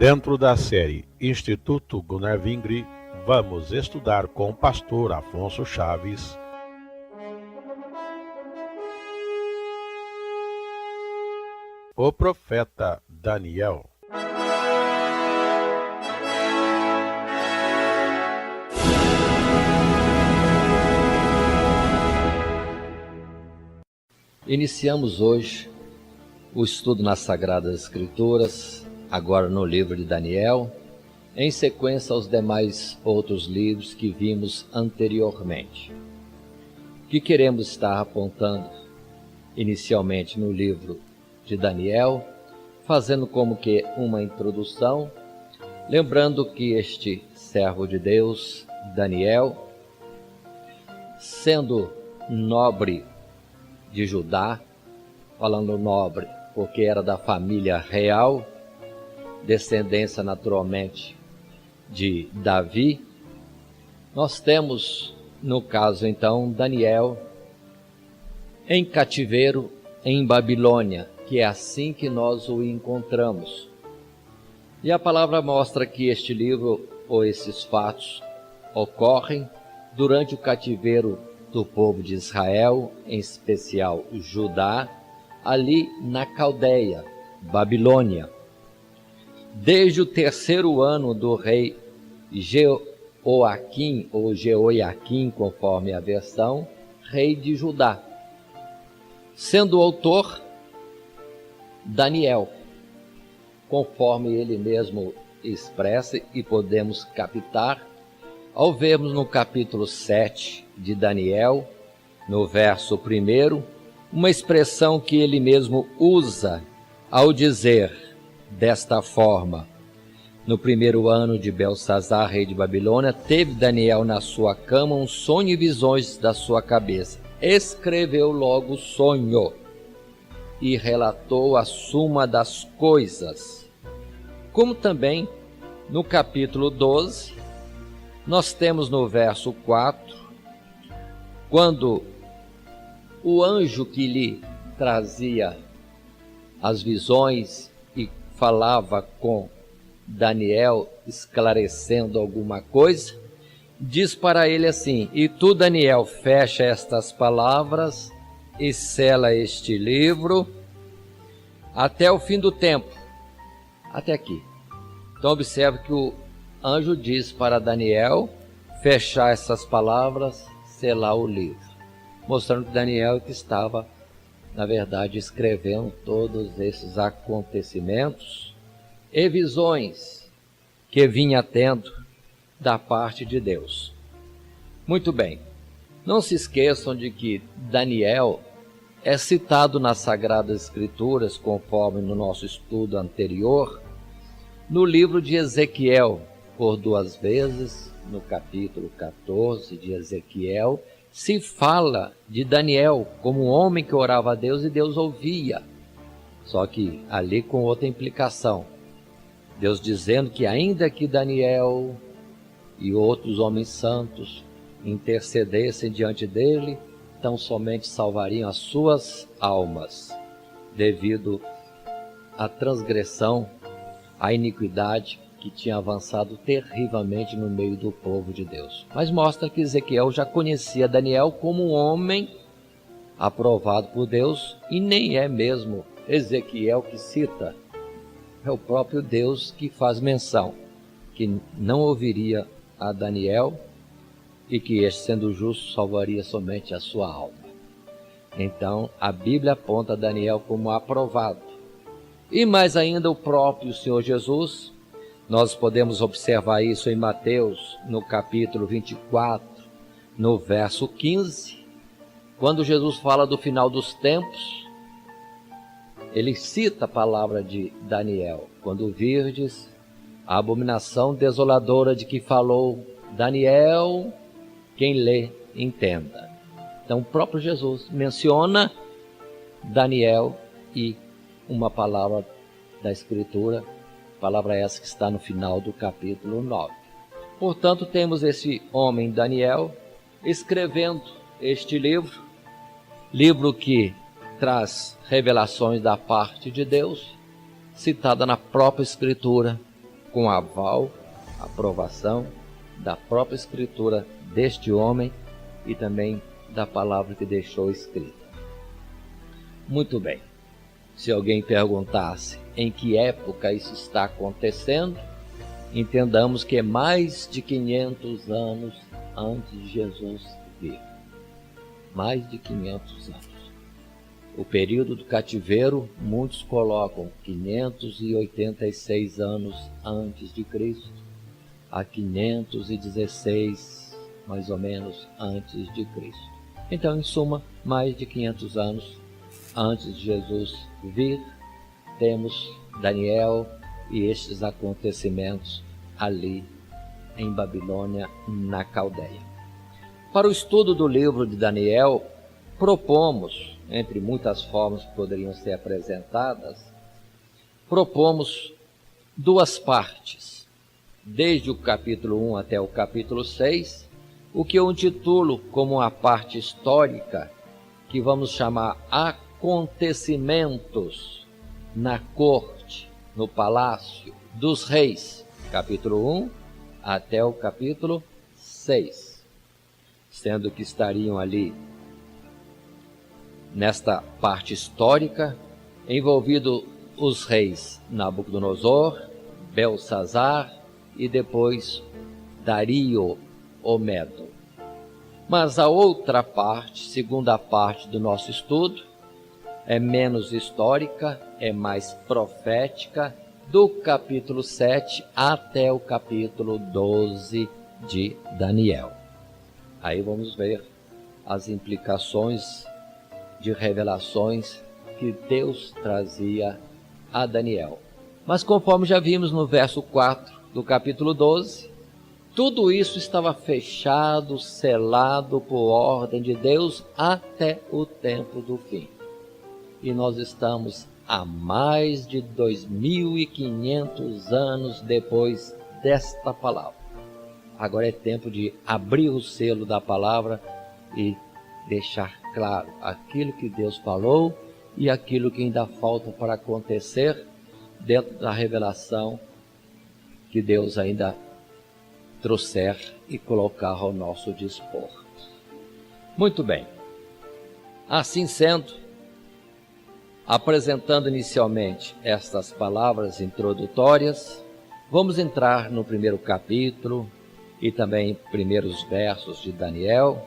Dentro da série Instituto Gunnar Vingre, vamos estudar com o pastor Afonso Chaves o profeta Daniel. Iniciamos hoje o estudo nas Sagradas Escrituras, agora no livro de Daniel, em sequência aos demais outros livros que vimos anteriormente. O que queremos estar apontando inicialmente no livro de Daniel, fazendo como que uma introdução, lembrando que este servo de Deus, Daniel, sendo nobre de Judá, falando nobre porque era da família real, descendência naturalmente de Davi, nós temos, no caso então, Daniel em cativeiro em Babilônia, que é assim que nós o encontramos. E a palavra mostra que este livro, ou esses fatos, ocorrem durante o cativeiro do povo de Israel, em especial Judá, ali na Caldeia, Babilônia. Desde o 3º ano do rei Jeoaquim, ou Jeoiaquim, conforme a versão, rei de Judá, sendo o autor Daniel, conforme ele mesmo expressa e podemos captar ao vermos no capítulo 7 de Daniel, no verso 1, uma expressão que ele mesmo usa ao dizer desta forma: no 1º ano de Belsazar, rei de Babilônia, teve Daniel na sua cama um sonho e visões da sua cabeça. Escreveu logo o sonho e relatou a suma das coisas. Como também no capítulo 12, nós temos no verso 4, quando o anjo que lhe trazia as visões e falava com Daniel, esclarecendo alguma coisa, diz para ele assim: e tu, Daniel, fecha estas palavras e sela este livro até o fim do tempo. Até aqui. Então observe que o anjo diz para Daniel fechar essas palavras, selar o livro, mostrando que Daniel que estava, na verdade, escrevendo todos esses acontecimentos e visões que vinha tendo da parte de Deus. Muito bem, não se esqueçam de que Daniel é citado nas Sagradas Escrituras, conforme no nosso estudo anterior, no livro de Ezequiel, por 2 vezes, no capítulo 14 de Ezequiel, se fala de Daniel como um homem que orava a Deus e Deus ouvia. Só que ali com outra implicação. Deus dizendo que ainda que Daniel e outros homens santos intercedessem diante dele, tão somente salvariam as suas almas, devido à transgressão, à iniquidade que tinha avançado terrivelmente no meio do povo de Deus. Mas mostra que Ezequiel já conhecia Daniel como um homem aprovado por Deus, e nem é mesmo Ezequiel que cita, é o próprio Deus que faz menção, que não ouviria a Daniel e que este, sendo justo, salvaria somente a sua alma. Então, a Bíblia aponta Daniel como aprovado. E mais ainda o próprio Senhor Jesus, nós podemos observar isso em Mateus, no capítulo 24, no verso 15, quando Jesus fala do final dos tempos, ele cita a palavra de Daniel: quando virdes a abominação desoladora de que falou Daniel, quem lê, entenda. Então o próprio Jesus menciona Daniel e uma palavra da Escritura, palavra essa que está no final do capítulo 9. Portanto, temos esse homem Daniel escrevendo este livro que traz revelações da parte de Deus, citada na própria Escritura, com aval, aprovação da própria escritura deste homem e também da palavra que deixou escrita. Muito bem. Se alguém perguntasse em que época isso está acontecendo, entendamos que é mais de 500 anos antes de Jesus vir. Mais de 500 anos. O período do cativeiro, muitos colocam 586 anos antes de Cristo, a 516, mais ou menos, antes de Cristo. Então, em suma, mais de 500 anos antes de Jesus vir, temos Daniel e estes acontecimentos ali em Babilônia, na Caldeia. Para o estudo do livro de Daniel, propomos, entre muitas formas que poderiam ser apresentadas, propomos duas partes, desde o capítulo 1 até o capítulo 6, o que eu intitulo como a parte histórica, que vamos chamar acontecimentos na corte, no palácio dos reis, capítulo 1 até o capítulo 6, sendo que estariam ali, nesta parte histórica, envolvidos os reis Nabucodonosor, Belsazar e depois Dario o Medo. Mas a outra parte, segunda parte do nosso estudo, é menos histórica, é mais profética, do capítulo 7 até o capítulo 12 de Daniel. Aí vamos ver as implicações de revelações que Deus trazia a Daniel. Mas conforme já vimos no verso 4 do capítulo 12, tudo isso estava fechado, selado por ordem de Deus até o tempo do fim. E nós estamos há mais de 2.500 anos depois desta palavra. Agora é tempo de abrir o selo da palavra e deixar claro aquilo que Deus falou e aquilo que ainda falta para acontecer dentro da revelação que Deus ainda trouxer e colocar ao nosso dispor. Muito bem. Assim sendo, apresentando inicialmente estas palavras introdutórias, vamos entrar no primeiro capítulo e também primeiros versos de Daniel,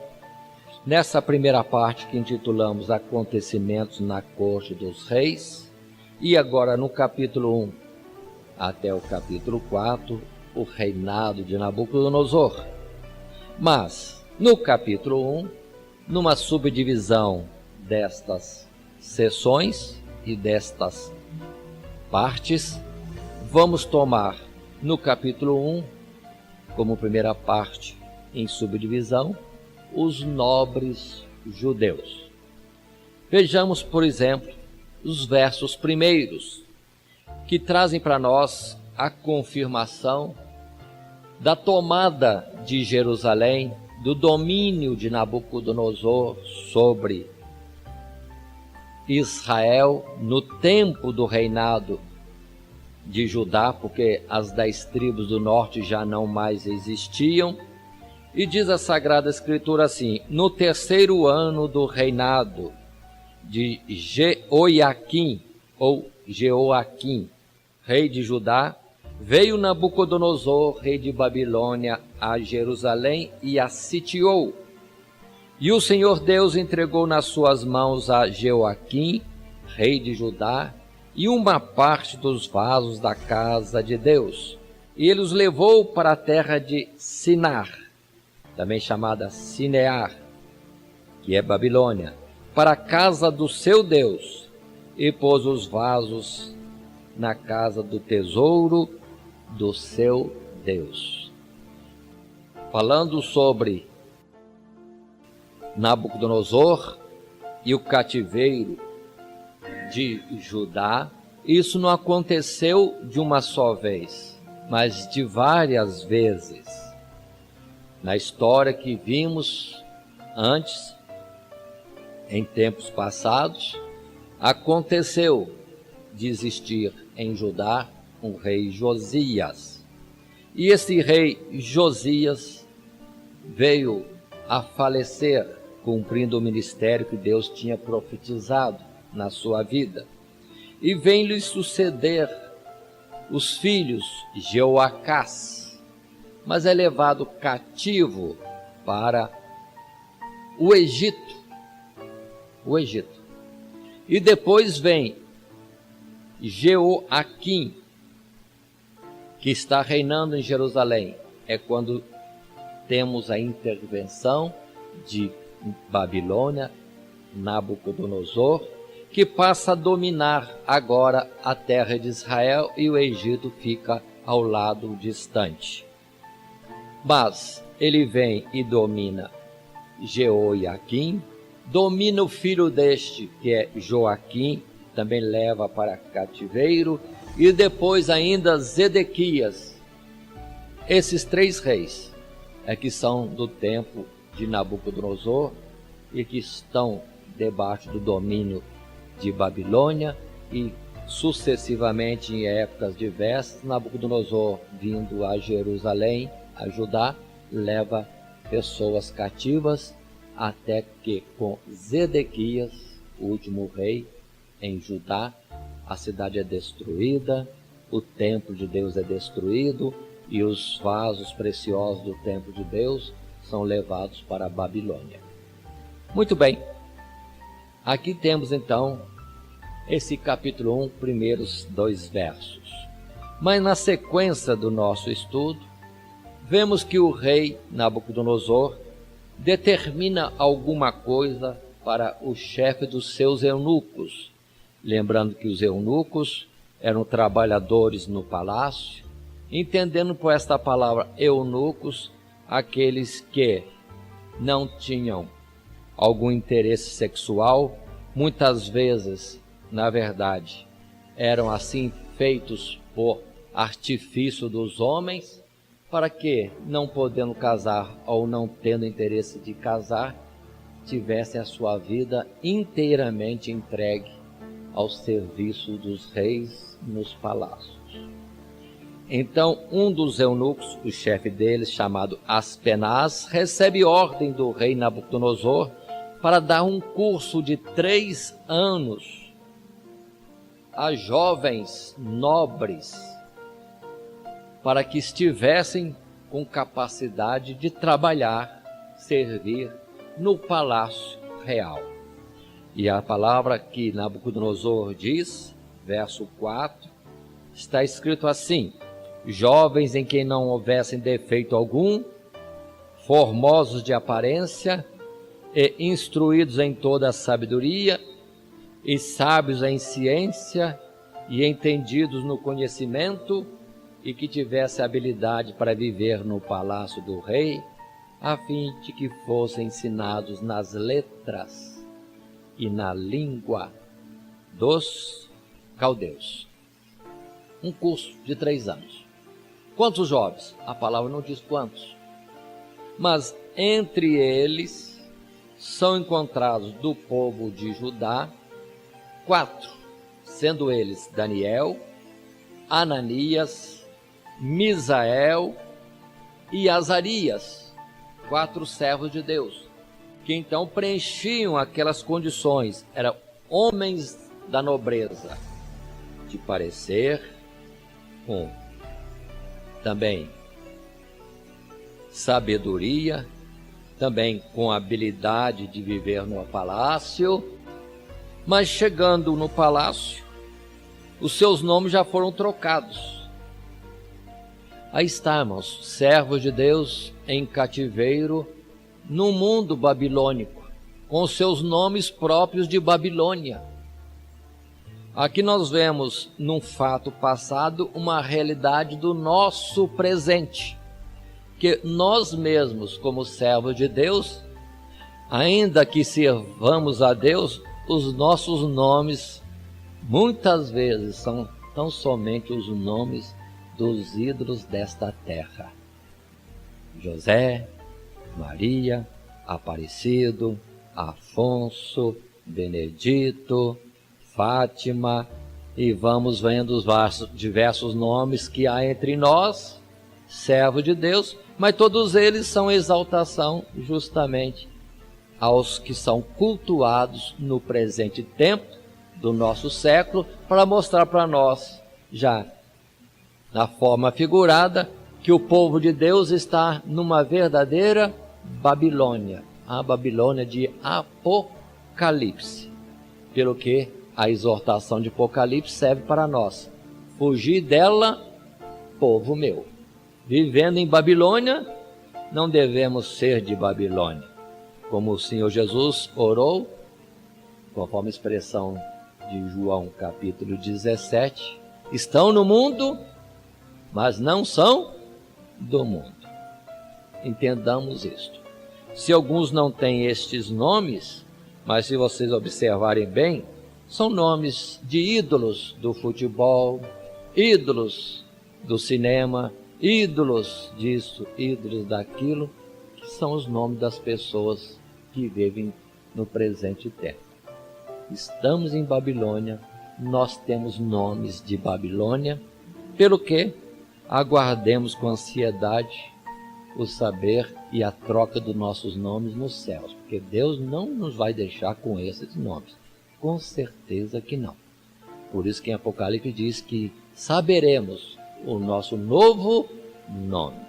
nessa primeira parte que intitulamos Acontecimentos na Corte dos Reis, e agora no capítulo 1 até o capítulo 4, o reinado de Nabucodonosor. Mas, no capítulo 1, numa subdivisão destas sessões e destas partes, vamos tomar no capítulo 1, como primeira parte em subdivisão, os nobres judeus. Vejamos, por exemplo, os versos primeiros, que trazem para nós a confirmação da tomada de Jerusalém, do domínio de Nabucodonosor sobre Israel no tempo do reinado de Judá, porque as 10 tribos do norte já não mais existiam. E diz a Sagrada Escritura assim: no terceiro ano do reinado de Jeoaquim, ou Jeoaquim, rei de Judá, veio Nabucodonosor, rei de Babilônia, a Jerusalém e a sitiou. E o Senhor Deus entregou nas suas mãos a Jeoaquim, rei de Judá, e uma parte dos vasos da casa de Deus. E ele os levou para a terra de Sinar, também chamada Sinear, que é Babilônia, para a casa do seu Deus, e pôs os vasos na casa do tesouro do seu Deus. Falando sobre Nabucodonosor e o cativeiro de Judá, isso não aconteceu de uma só vez, mas de várias vezes. Na história que vimos antes, em tempos passados, aconteceu de existir em Judá um rei Josias. E esse rei Josias veio a falecer, cumprindo o ministério que Deus tinha profetizado na sua vida. E vem lhe suceder os filhos Jeoacás, mas é levado cativo para o Egito. E depois vem Jeoaquim, que está reinando em Jerusalém. É quando temos a intervenção de Babilônia, Nabucodonosor, que passa a dominar agora a terra de Israel, e o Egito fica ao lado distante. Mas ele vem e domina Jeoaquim, domina o filho deste, que é Joaquim, também leva para cativeiro, e depois ainda Zedequias. Esses 3 reis é que são do tempo de Nabucodonosor e que estão debaixo do domínio de Babilônia, e sucessivamente em épocas diversas, Nabucodonosor, vindo a Jerusalém, a Judá, leva pessoas cativas, até que com Zedequias, o último rei em Judá, a cidade é destruída, o templo de Deus é destruído e os vasos preciosos do templo de Deus são levados para a Babilônia. Muito bem, aqui temos então esse capítulo 1, primeiros 2 versos. Mas na sequência do nosso estudo, vemos que o rei Nabucodonosor determina alguma coisa para o chefe dos seus eunucos. Lembrando que os eunucos eram trabalhadores no palácio, entendendo por esta palavra eunucos aqueles que não tinham algum interesse sexual, muitas vezes, na verdade, eram assim feitos por artifício dos homens, para que, não podendo casar ou não tendo interesse de casar, tivessem a sua vida inteiramente entregue ao serviço dos reis nos palácios. Então, um dos eunucos, o chefe deles, chamado Aspenaz, recebe ordem do rei Nabucodonosor para dar um curso de 3 anos a jovens nobres, para que estivessem com capacidade de trabalhar, servir no palácio real. E a palavra que Nabucodonosor diz, verso 4, está escrito assim: jovens em quem não houvessem defeito algum, formosos de aparência e instruídos em toda a sabedoria, e sábios em ciência e entendidos no conhecimento, e que tivesse habilidade para viver no palácio do rei, a fim de que fossem ensinados nas letras e na língua dos caldeus. Um curso de 3 anos. Quantos jovens? A palavra não diz quantos. Mas entre eles são encontrados do povo de Judá 4, sendo eles Daniel, Ananias, Misael e Azarias, 4 servos de Deus, que então preenchiam aquelas condições. Eram homens da nobreza, de parecer, com também sabedoria, também com habilidade de viver no palácio. Mas chegando no palácio, os seus nomes já foram trocados. Aí estamos, servos de Deus em cativeiro no mundo babilônico, com seus nomes próprios de Babilônia. Aqui nós vemos, num fato passado, uma realidade do nosso presente, que nós mesmos, como servos de Deus, ainda que sirvamos a Deus, os nossos nomes muitas vezes são tão somente os nomes dos ídolos desta terra. José, Maria, Aparecido, Afonso, Benedito, Fátima, e vamos vendo os diversos nomes que há entre nós, servo de Deus, mas todos eles são exaltação justamente aos que são cultuados no presente tempo do nosso século, para mostrar para nós, já na forma figurada, que o povo de Deus está numa verdadeira Babilônia, a Babilônia de Apocalipse, pelo que a exortação de Apocalipse serve para nós. Fugir dela, povo meu. Vivendo em Babilônia, não devemos ser de Babilônia. Como o Senhor Jesus orou, conforme a expressão de João capítulo 17, estão no mundo, mas não são do mundo. Entendamos isto. Se alguns não têm estes nomes, mas se vocês observarem bem, são nomes de ídolos do futebol, ídolos do cinema, ídolos disso, ídolos daquilo, que são os nomes das pessoas que vivem no presente tempo. Estamos em Babilônia, nós temos nomes de Babilônia, pelo que aguardemos com ansiedade o saber e a troca dos nossos nomes nos céus, porque Deus não nos vai deixar com esses nomes, com certeza que não. Por isso que em Apocalipse diz que saberemos o nosso novo nome.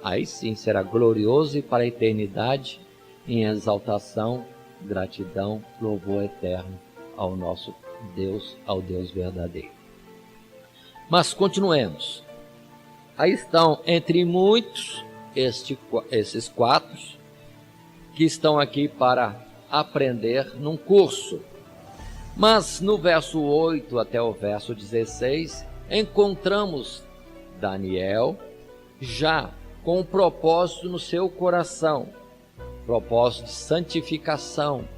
Aí sim será glorioso e para a eternidade, em exaltação, gratidão, louvor eterno ao nosso Deus, ao Deus verdadeiro. Mas continuemos. Aí estão entre muitos esses quatro que estão aqui para aprender num curso. Mas no verso 8 até o verso 16, encontramos Daniel já com um propósito no seu coração, propósito de santificação,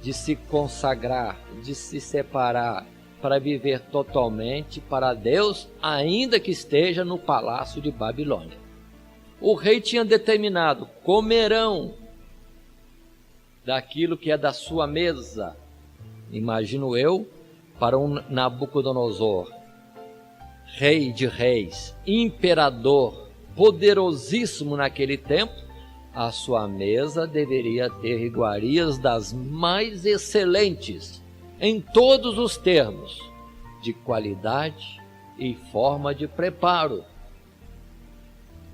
de se consagrar, de se separar, para viver totalmente para Deus, ainda que esteja no palácio de Babilônia. O rei tinha determinado: comerão daquilo que é da sua mesa. Imagino eu, para um Nabucodonosor, rei de reis, imperador, poderosíssimo naquele tempo, a sua mesa deveria ter iguarias das mais excelentes, em todos os termos, de qualidade e forma de preparo.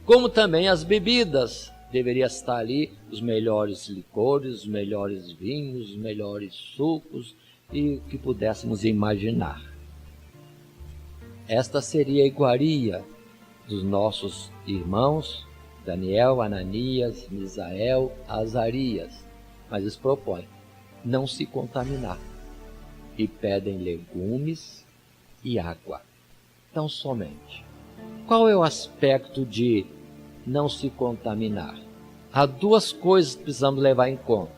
Como também as bebidas, deveria estar ali os melhores licores, os melhores vinhos, os melhores sucos e o que pudéssemos imaginar. Esta seria a iguaria dos nossos irmãos Daniel, Ananias, Misael, Azarias, mas eles propõem não se contaminar e pedem legumes e água, tão somente. Qual é o aspecto de não se contaminar? Há duas coisas que precisamos levar em conta.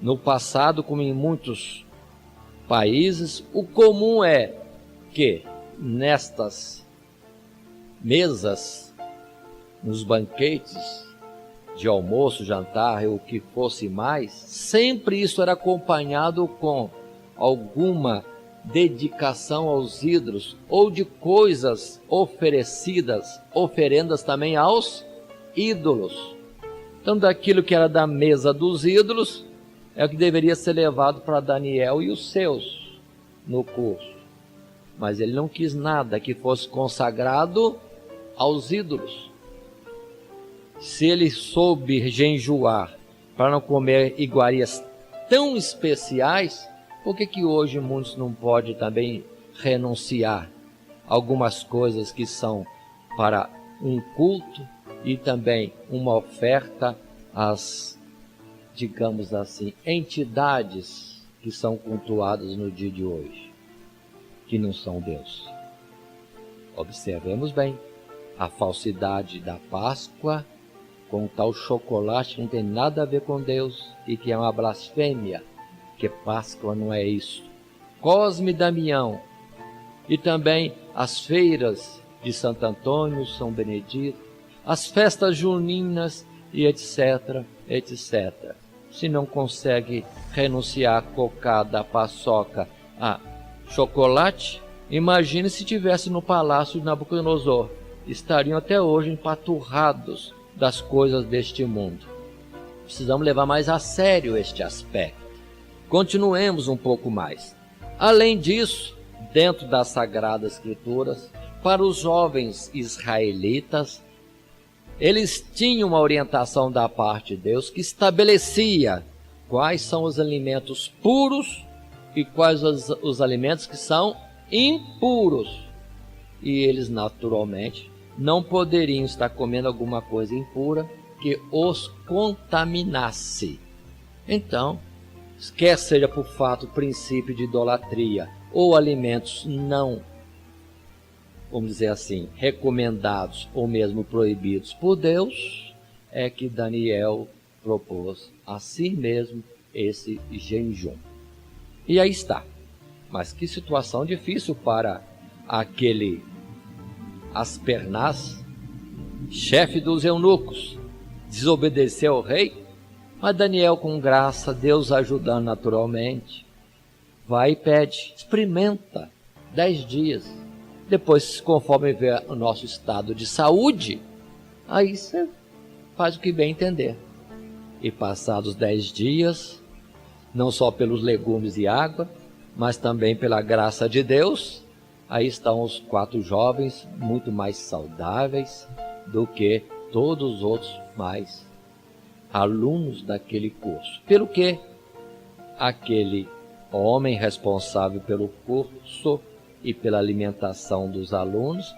No passado, como em muitos países, o comum é que nestas mesas, nos banquetes de almoço, jantar ou o que fosse mais, sempre isso era acompanhado com alguma dedicação aos ídolos ou de coisas oferecidas, oferendas também aos ídolos. Então, daquilo que era da mesa dos ídolos, é o que deveria ser levado para Daniel e os seus no curso. Mas ele não quis nada que fosse consagrado aos ídolos. Se ele soube jejuar para não comer iguarias tão especiais, por que hoje muitos não podem também renunciar a algumas coisas que são para um culto e também uma oferta às, digamos assim, entidades que são cultuadas no dia de hoje, que não são Deus? Observemos bem, a falsidade da Páscoa com tal chocolate que não tem nada a ver com Deus e que é uma blasfêmia, que Páscoa não é isso. Cosme e Damião, e também as feiras de Santo Antônio, São Benedito, as festas juninas e etc, etc. Se não consegue renunciar a cocada, a paçoca, a chocolate, imagine se estivesse no palácio de Nabucodonosor. estariam até hoje empaturrados das coisas deste mundo. Precisamos levar mais a sério este aspecto. Continuemos um pouco mais. Além disso, dentro das Sagradas Escrituras, para os jovens israelitas, eles tinham uma orientação da parte de Deus que estabelecia quais são os alimentos puros e quais os alimentos que são impuros. E eles, naturalmente, não poderiam estar comendo alguma coisa impura que os contaminasse. Então, quer seja por fato princípio de idolatria ou alimentos não, vamos dizer assim, recomendados ou mesmo proibidos por Deus, é que Daniel propôs a si mesmo esse jejum. E aí está. Mas que situação difícil para aquele Aspernaz, chefe dos eunucos, desobedeceu ao rei. Mas Daniel, com graça, Deus ajudando naturalmente, vai e pede, experimenta 10 dias. Depois, conforme vê o nosso estado de saúde, aí você faz o que bem entender. E passados 10 dias, não só pelos legumes e água, mas também pela graça de Deus, aí estão os 4 jovens muito mais saudáveis do que todos os outros mais alunos daquele curso. Pelo que aquele homem responsável pelo curso e pela alimentação dos alunos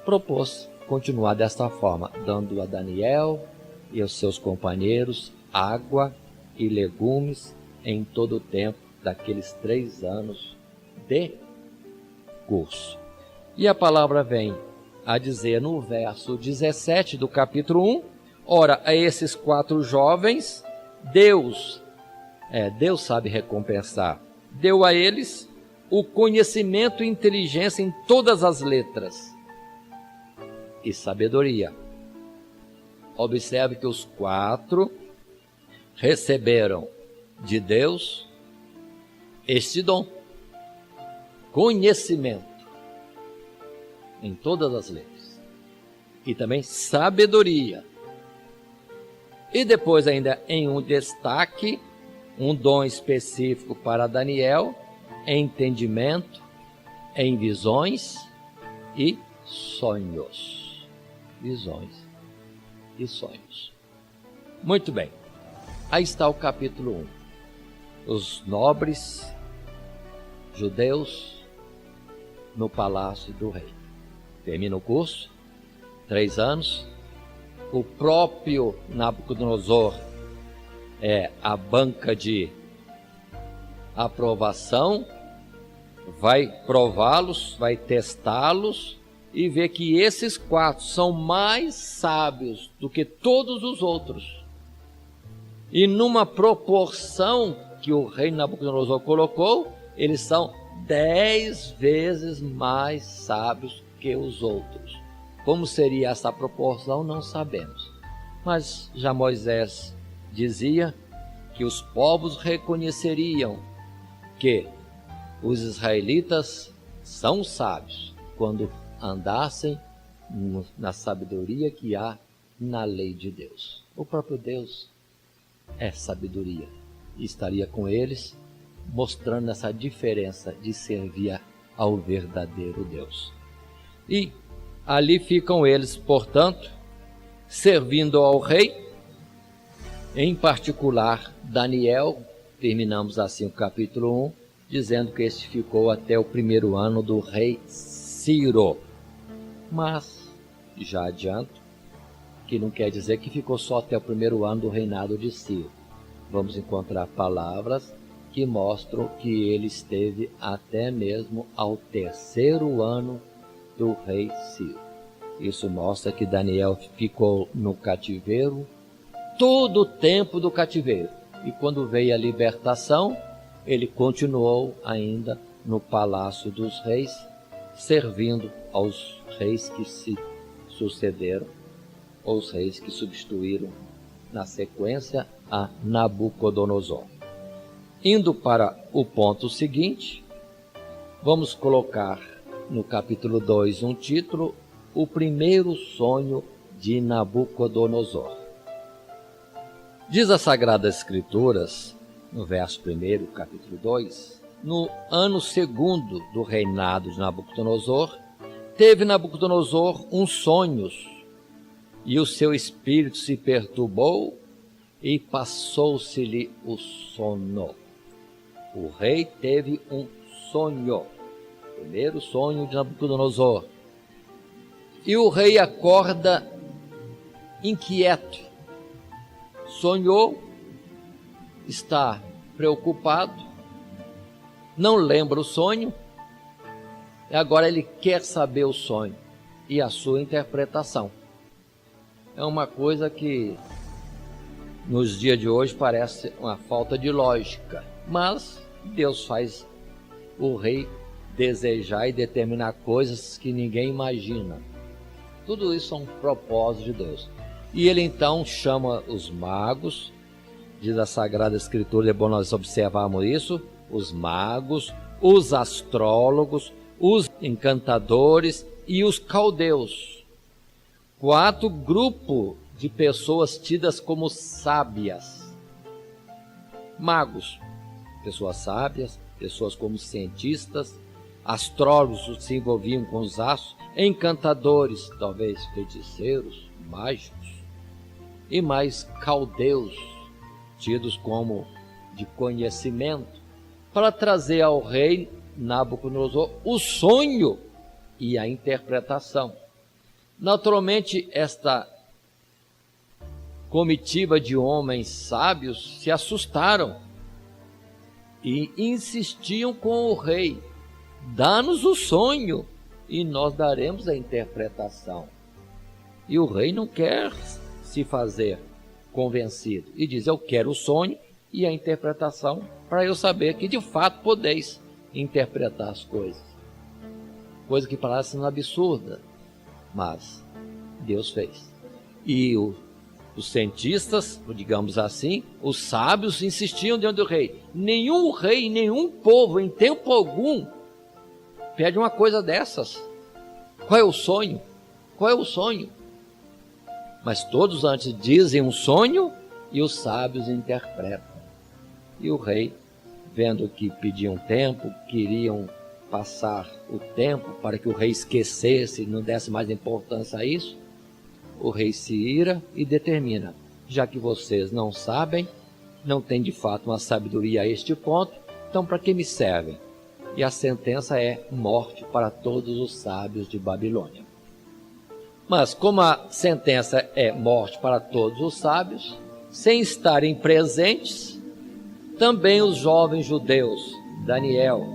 propôs continuar desta forma, dando a Daniel e aos seus companheiros água e legumes em todo o tempo daqueles 3 anos de curso. E a palavra vem a dizer no verso 17 do capítulo 1, ora, a esses 4 jovens, Deus sabe recompensar. Deu a eles o conhecimento e inteligência em todas as letras e sabedoria. Observe que os 4 receberam de Deus este dom, conhecimento em todas as letras e também sabedoria. E depois ainda em um destaque, um dom específico para Daniel, em entendimento, em visões e sonhos. Visões e sonhos. Muito bem, aí está o capítulo 1. Os nobres judeus no palácio do rei. Termina o curso, 3 anos. O próprio Nabucodonosor é a banca de aprovação, vai prová-los, vai testá-los e ver que esses 4 são mais sábios do que todos os outros. E numa proporção que o rei Nabucodonosor colocou, eles são 10 vezes mais sábios que os outros. Como seria essa proporção, não sabemos. Mas já Moisés dizia que os povos reconheceriam que os israelitas são sábios quando andassem na sabedoria que há na lei de Deus. O próprio Deus é sabedoria e estaria com eles, mostrando essa diferença de servir ao verdadeiro Deus. E ali ficam eles, portanto, servindo ao rei, em particular Daniel. Terminamos assim o capítulo 1, dizendo que este ficou até o 1º ano do rei Ciro. Mas, já adianto, que não quer dizer que ficou só até o 1º ano do reinado de Ciro. Vamos encontrar palavras que mostram que ele esteve até mesmo ao 3º ano do rei Ciro. Isso mostra que Daniel ficou no cativeiro todo o tempo do cativeiro. E quando veio a libertação, ele continuou ainda no palácio dos reis, servindo aos reis que se sucederam, ou os reis que substituíram na sequência a Nabucodonosor. Indo para o ponto seguinte, vamos colocar no capítulo 2 um título: o primeiro sonho de Nabucodonosor. Diz as Sagradas Escrituras, no verso 1, capítulo 2, no ano 2º do reinado de Nabucodonosor, teve Nabucodonosor uns sonhos, e o seu espírito se perturbou e passou-se-lhe o sono. O rei teve um sonho, o primeiro sonho de Nabucodonosor. E o rei acorda inquieto. Sonhou, está preocupado, não lembra o sonho, e agora ele quer saber o sonho e a sua interpretação. É uma coisa que nos dias de hoje parece uma falta de lógica, mas Deus faz o rei desejar e determinar coisas que ninguém imagina. Tudo isso é um propósito de Deus. E ele então chama os magos, diz a Sagrada Escritura, é bom nós observarmos isso, os magos, os astrólogos, os encantadores e os caldeus. 4 grupos de pessoas tidas como sábias. Magos, pessoas sábias, pessoas como cientistas, astrólogos se envolviam com os astros, encantadores, talvez feiticeiros, mágicos, e mais caldeus, tidos como de conhecimento, para trazer ao rei Nabucodonosor o sonho e a interpretação. Naturalmente, esta comitiva de homens sábios se assustaram e insistiam com o rei: dá-nos o sonho e nós daremos a interpretação. E o rei não quer se fazer convencido e diz: eu quero o sonho e a interpretação para eu saber que de fato podeis interpretar as coisas. Coisa que parece absurda, mas Deus fez. E os cientistas, digamos assim, os sábios insistiam diante do rei. Nenhum rei, nenhum povo, em tempo algum, pede uma coisa dessas. Qual é o sonho? Qual é o sonho? Mas todos antes dizem um sonho e os sábios interpretam. E o rei, vendo que pediam tempo, queriam passar o tempo para que o rei esquecesse e não desse mais importância a isso, o rei se ira e determina: já que vocês não sabem, não têm de fato uma sabedoria a este ponto, então para que me servem? E a sentença é morte para todos os sábios de Babilônia. Mas como a sentença é morte para todos os sábios, sem estarem presentes, também os jovens judeus, Daniel,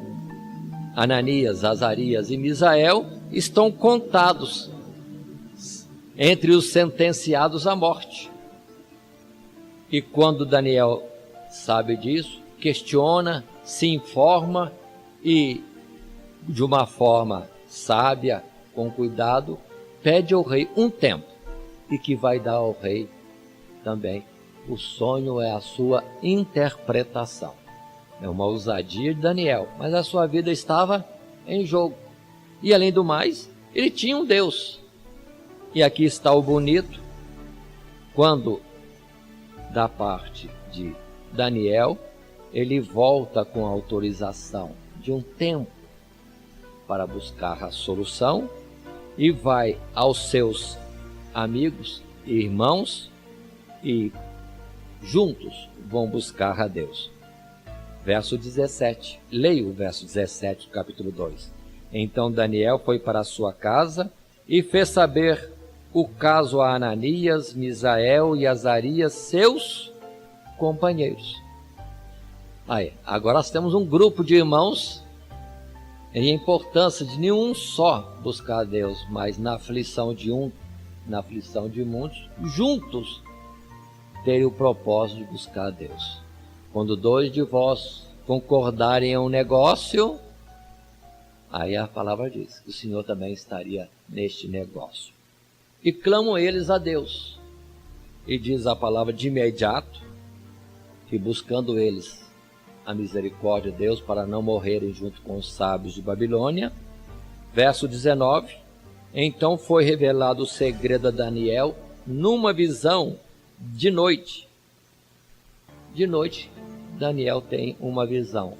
Ananias, Azarias e Misael, estão contados entre os sentenciados à morte. E quando Daniel sabe disso, questiona, se informa e, de uma forma sábia, com cuidado, pede ao rei um tempo, e que vai dar ao rei também. O sonho é a sua interpretação. É uma ousadia de Daniel, mas a sua vida estava em jogo. E além do mais, ele tinha um Deus. E aqui está o bonito, quando, da parte de Daniel, ele volta com a autorização de um tempo para buscar a solução e vai aos seus amigos e irmãos e juntos vão buscar a Deus. Verso 17, leia o verso 17 do capítulo 2. Então Daniel foi para a sua casa e fez saber o caso a Ananias, Misael e Azarias, seus companheiros. Aí, agora nós temos um grupo de irmãos, e a importância de nenhum só buscar a Deus, mas na aflição de um, na aflição de muitos, juntos terem o propósito de buscar a Deus. Quando 2 de vós concordarem em um negócio, aí a palavra diz que o Senhor também estaria neste negócio. E clamam eles a Deus. E diz a palavra de imediato, que buscando eles a misericórdia de Deus para não morrerem junto com os sábios de Babilônia. Verso 19, Então foi revelado o segredo a Daniel numa visão de noite. De noite, Daniel tem uma visão.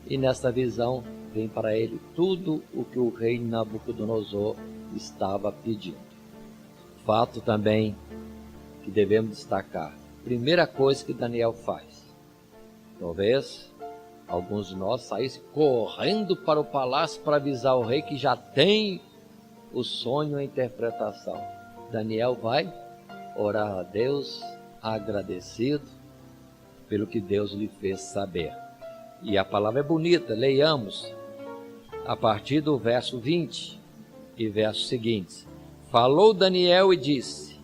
E nessa visão vem para ele tudo o que o rei Nabucodonosor estava pedindo. Fato também que devemos destacar. Primeira coisa que Daniel faz. Talvez alguns de nós saíssem correndo para o palácio para avisar o rei que já tem o sonho e a interpretação. Daniel vai orar a Deus agradecido pelo que Deus lhe fez saber. E a palavra é bonita, leiamos a partir do verso 20 e versos seguintes. Falou Daniel e disse: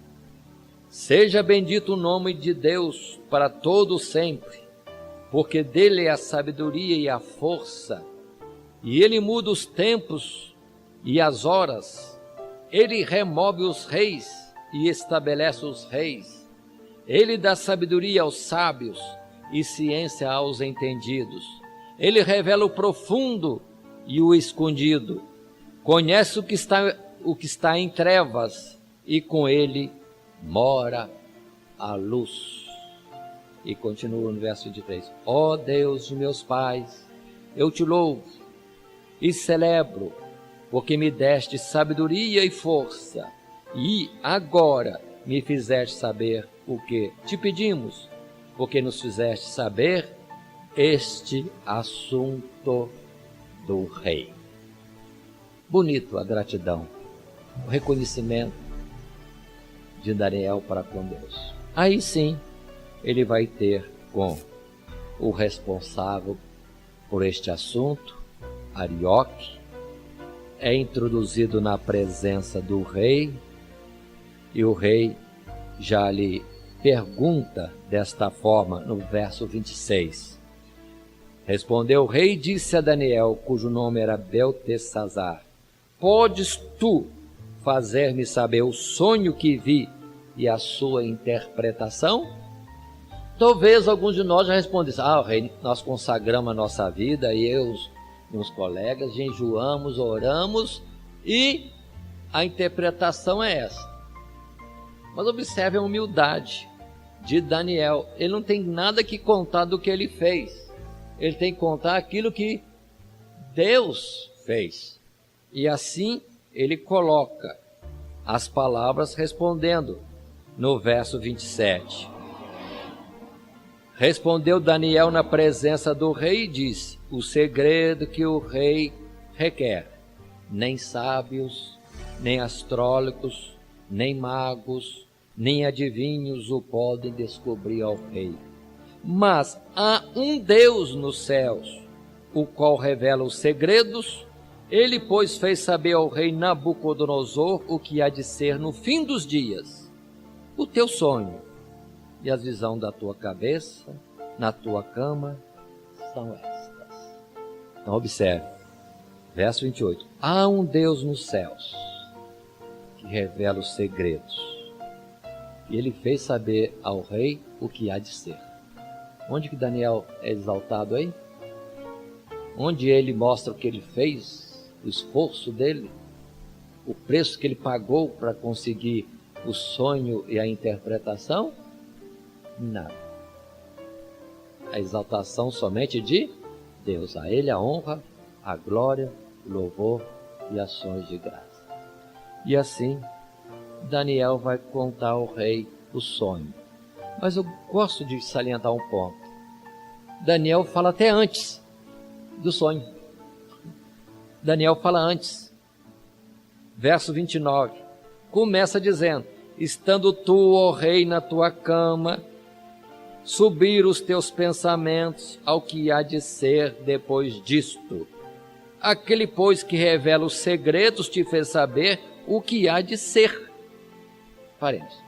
seja bendito o nome de Deus para todo sempre, porque dele é a sabedoria e a força, e ele muda os tempos e as horas, ele remove os reis e estabelece os reis, ele dá sabedoria aos sábios e ciência aos entendidos, ele revela o profundo e o escondido, conhece o que está em trevas, e com ele mora a luz. E continua no verso 23. Ó Deus de meus pais, eu te louvo e celebro, porque me deste sabedoria e força, e agora me fizeste saber o que te pedimos, porque nos fizeste saber este assunto do rei. Bonito a gratidão, o reconhecimento de Daniel para com Deus. Aí sim, ele vai ter com o responsável por este assunto, Arioque, é introduzido na presença do rei, e o rei já lhe pergunta desta forma no verso 26. Respondeu o rei e disse a Daniel, cujo nome era Beltesazar: podes tu fazer-me saber o sonho que vi e a sua interpretação? Talvez alguns de nós já respondessem: rei, nós consagramos a nossa vida, e eu e uns colegas jejuamos, oramos, e a interpretação é essa. Mas observe a humildade de Daniel. Ele não tem nada que contar do que ele fez, ele tem que contar aquilo que Deus fez. E assim ele coloca as palavras respondendo no verso 27. Respondeu Daniel na presença do rei e disse: o segredo que o rei requer, nem sábios, nem astrólogos, nem magos, nem adivinhos o podem descobrir ao rei. Mas há um Deus nos céus, o qual revela os segredos. Ele, pois, fez saber ao rei Nabucodonosor o que há de ser no fim dos dias. O teu sonho e a visão da tua cabeça, na tua cama, são estas. Então observe, verso 28. Há um Deus nos céus que revela os segredos, e ele fez saber ao rei o que há de ser. Onde que Daniel é exaltado aí? Onde ele mostra o que ele fez, o esforço dele, o preço que ele pagou para conseguir o sonho e a interpretação? Nada. A exaltação somente de Deus. A ele a honra, a glória, o louvor e ações de graça. E assim, Daniel vai contar ao rei o sonho. Mas eu gosto de salientar um ponto. Daniel fala até antes do sonho. Daniel fala antes. Verso 29. Começa dizendo: estando tu, ó rei, na tua cama, subir os teus pensamentos ao que há de ser depois disto. Aquele, pois, que revela os segredos te fez saber o que há de ser. Paremos.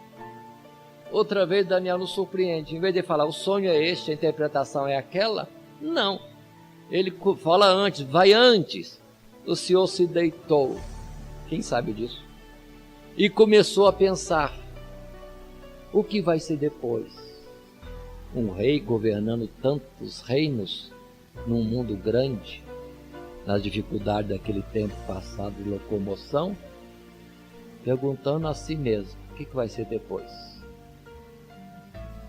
Outra vez Daniel nos surpreende. Em vez de falar o sonho é este, a interpretação é aquela, não. Ele fala antes, vai antes. O Senhor se deitou. Quem sabe disso? E começou a pensar: o que vai ser depois? Um rei governando tantos reinos num mundo grande, nas dificuldades daquele tempo passado de locomoção, perguntando a si mesmo, o que vai ser depois?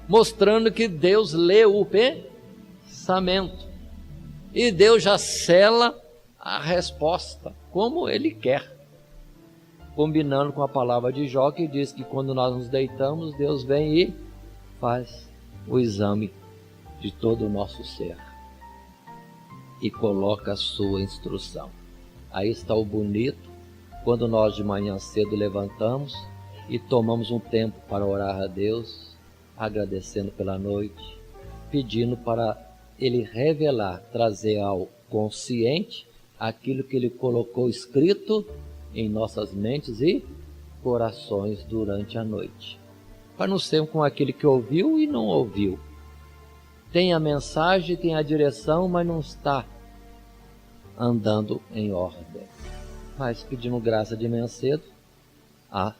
Mostrando que Deus lê o pensamento. E Deus já sela a resposta, como Ele quer. Combinando com a palavra de Jó, que diz que quando nós nos deitamos, Deus vem e faz o exame de todo o nosso ser. E coloca a sua instrução. Aí está o bonito, quando nós de manhã cedo levantamos e tomamos um tempo para orar a Deus, agradecendo pela noite, pedindo para Ele revelar, trazer ao consciente aquilo que Ele colocou escrito em nossas mentes e corações durante a noite. Para não ser como aquele que ouviu e não ouviu. Tem a mensagem, tem a direção, mas não está andando em ordem. Mas pedindo graça de manhã cedo, a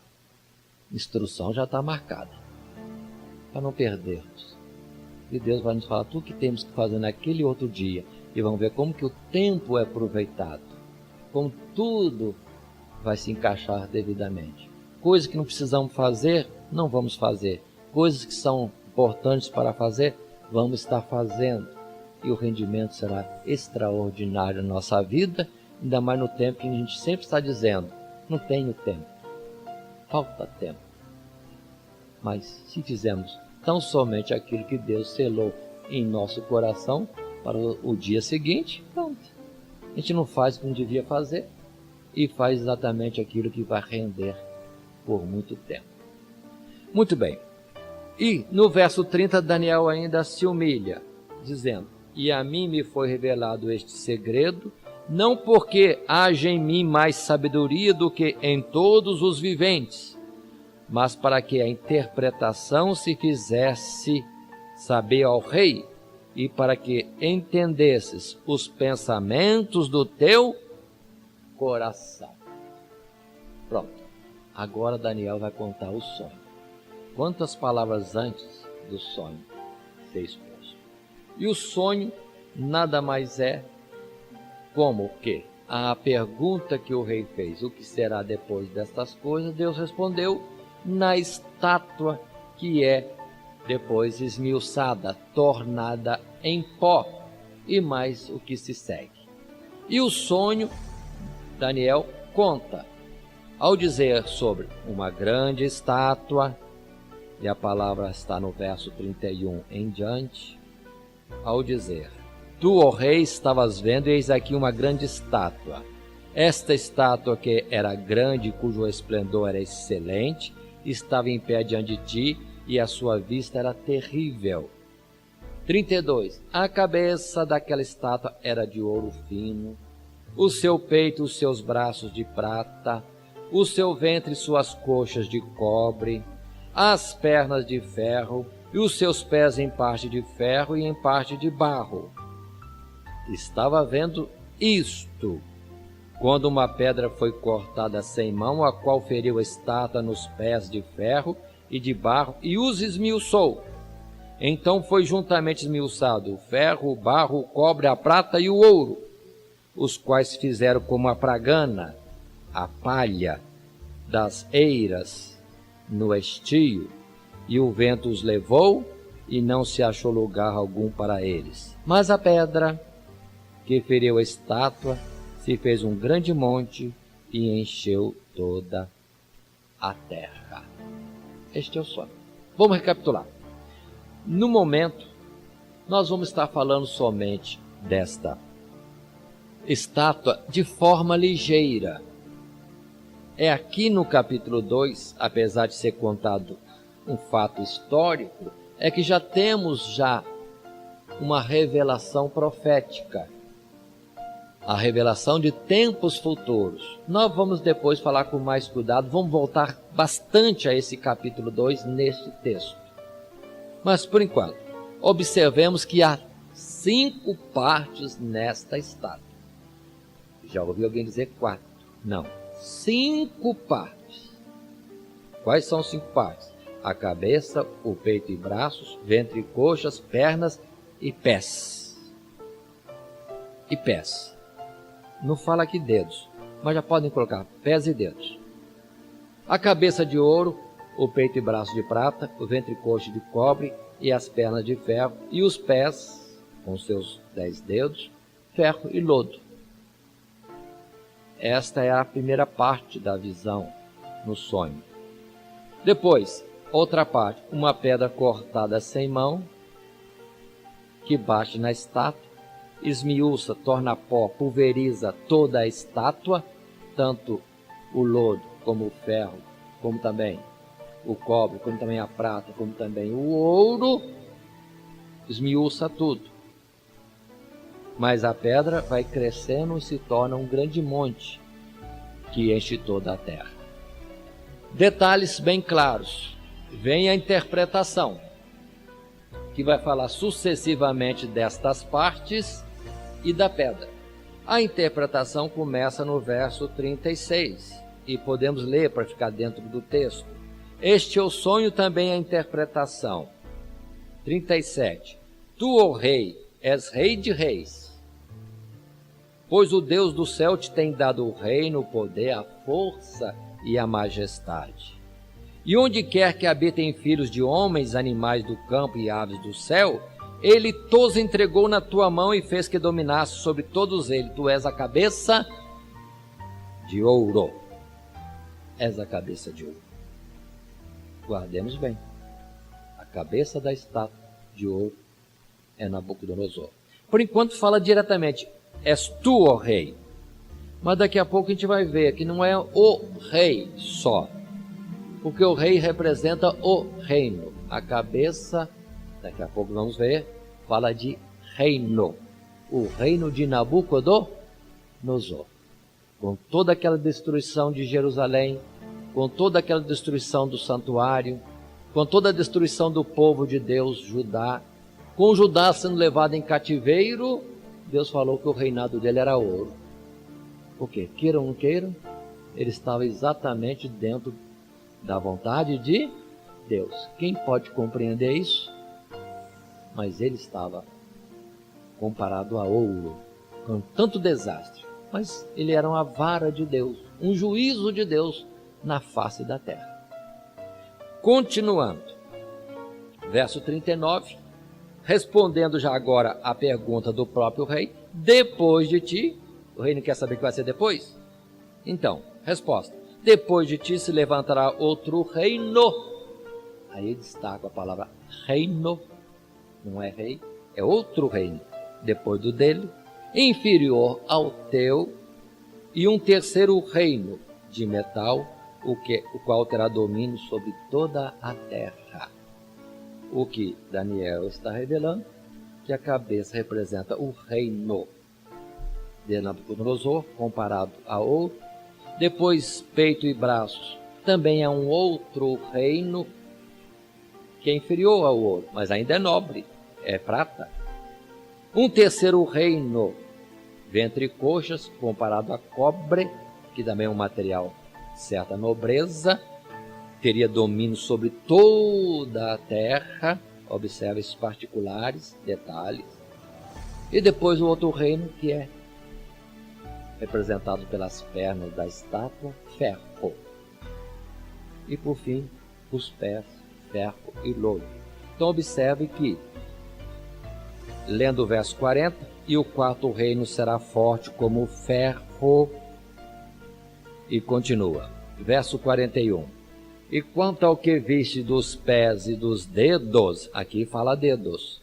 instrução já está marcada. Para não perdermos. E Deus vai nos falar tudo que temos que fazer naquele outro dia. E vamos ver como que o tempo é aproveitado. Como tudo vai se encaixar devidamente. Coisas que não precisamos fazer, não vamos fazer. Coisas que são importantes para fazer, vamos estar fazendo. E o rendimento será extraordinário na nossa vida, ainda mais no tempo que a gente sempre está dizendo, não tenho tempo, falta tempo. Mas se fizermos tão somente aquilo que Deus selou em nosso coração para o dia seguinte, pronto. A gente não faz o que não devia fazer e faz exatamente aquilo que vai render por muito tempo. Muito bem. E no verso 30, Daniel ainda se humilha, dizendo: e a mim me foi revelado este segredo, não porque haja em mim mais sabedoria do que em todos os viventes, mas para que a interpretação se fizesse saber ao rei, e para que entendesses os pensamentos do teu coração. Pronto. Agora Daniel vai contar o sonho. Quantas palavras antes do sonho ser exposto? E o sonho nada mais é como que a pergunta que o rei fez, o que será depois destas coisas, Deus respondeu na estátua que é depois esmiuçada, tornada em pó, e mais o que se segue. E o sonho, Daniel conta, ao dizer sobre uma grande estátua, e a palavra está no verso 31 em diante, ao dizer: tu, ó rei, estavas vendo, e eis aqui uma grande estátua. Esta estátua, que era grande, cujo esplendor era excelente, estava em pé diante de ti, e a sua vista era terrível. 32. A cabeça daquela estátua era de ouro fino, o seu peito e os seus braços de prata, o seu ventre e suas coxas de cobre, as pernas de ferro, e os seus pés em parte de ferro e em parte de barro. Estava vendo isto, quando uma pedra foi cortada sem mão, a qual feriu a estátua nos pés de ferro e de barro, e os esmiuçou. Então foi juntamente esmiuçado o ferro, o barro, o cobre, a prata e o ouro, os quais fizeram como a pragana, a palha das eiras no estio, e o vento os levou, e não se achou lugar algum para eles. Mas a pedra que feriu a estátua se fez um grande monte e encheu toda a terra. Este é o sonho. Vamos recapitular. No momento, nós vamos estar falando somente desta estátua de forma ligeira. É aqui no capítulo 2, apesar de ser contado um fato histórico, é que já temos uma revelação profética, a revelação de tempos futuros. Nós vamos depois falar com mais cuidado, vamos voltar bastante a esse capítulo 2 neste texto. Mas por enquanto, observemos que há 5 partes nesta estátua. Já ouvi alguém dizer 4? Não, 5 partes. Quais são as 5 partes? A cabeça, o peito e braços, ventre e coxas, pernas e pés. E pés. Não fala aqui dedos, mas já podem colocar pés e dedos. A cabeça de ouro, o peito e braço de prata, o ventre e coxa de cobre e as pernas de ferro, e os pés, com seus 10 dedos, ferro e lodo. Esta é a primeira parte da visão no sonho. Depois, outra parte, uma pedra cortada sem mão, que bate na estátua, esmiuça, torna pó, pulveriza toda a estátua, tanto o lodo como o ferro, como também o cobre, como também a prata, como também o ouro, esmiuça tudo. Mas a pedra vai crescendo e se torna um grande monte que enche toda a terra. Detalhes bem claros. Vem a interpretação, que vai falar sucessivamente destas partes e da pedra. A interpretação começa no verso 36 e podemos ler para ficar dentro do texto. Este é o sonho, também a interpretação. 37. Tu, ó rei, és rei de reis, pois o Deus do céu te tem dado o reino, o poder, a força e a majestade. E onde quer que habitem filhos de homens, animais do campo e aves do céu, ele todos entregou na tua mão e fez que dominasse sobre todos eles. Tu és a cabeça de ouro. És a cabeça de ouro. Guardemos bem. A cabeça da estátua de ouro é Nabucodonosor. Por enquanto fala diretamente, és tu, ó rei. Mas daqui a pouco a gente vai ver que não é o rei só, porque o rei representa o reino. A cabeça, daqui a pouco vamos ver, fala de reino. O reino de Nabucodonosor. Com toda aquela destruição de Jerusalém, com toda aquela destruição do santuário, com toda a destruição do povo de Deus, Judá, com Judá sendo levado em cativeiro, Deus falou que o reinado dele era ouro. Por quê? Queiram ou não queiram, ele estava exatamente dentro da vontade de Deus. Quem pode compreender isso? Mas ele estava comparado a ouro, com tanto desastre. Mas ele era uma vara de Deus, um juízo de Deus na face da terra. Continuando, verso 39, respondendo já agora a pergunta do próprio rei, depois de ti, o rei não quer saber o que vai ser depois? Então, resposta, depois de ti se levantará outro reino. Aí destaca a palavra reino, não é rei, é outro reino, depois do dele, inferior ao teu, e um terceiro reino de metal, o qual terá domínio sobre toda a terra. O que Daniel está revelando, que a cabeça representa o reino de Nabucodonosor, comparado a ouro. Depois, peito e braços, também é um outro reino, que é inferior ao ouro, mas ainda é nobre, é prata. Um terceiro reino, ventre e coxas, comparado a cobre, que também é um material de certa nobreza, teria domínio sobre toda a terra. Observe esses particulares, detalhes. E depois o outro reino, que é representado pelas pernas da estátua, ferro. E por fim, os pés, ferro e lodo. Então observe que, lendo o verso 40, e o quarto reino será forte como o ferro. E continua, verso 41. E quanto ao que viste dos pés e dos dedos, aqui fala dedos,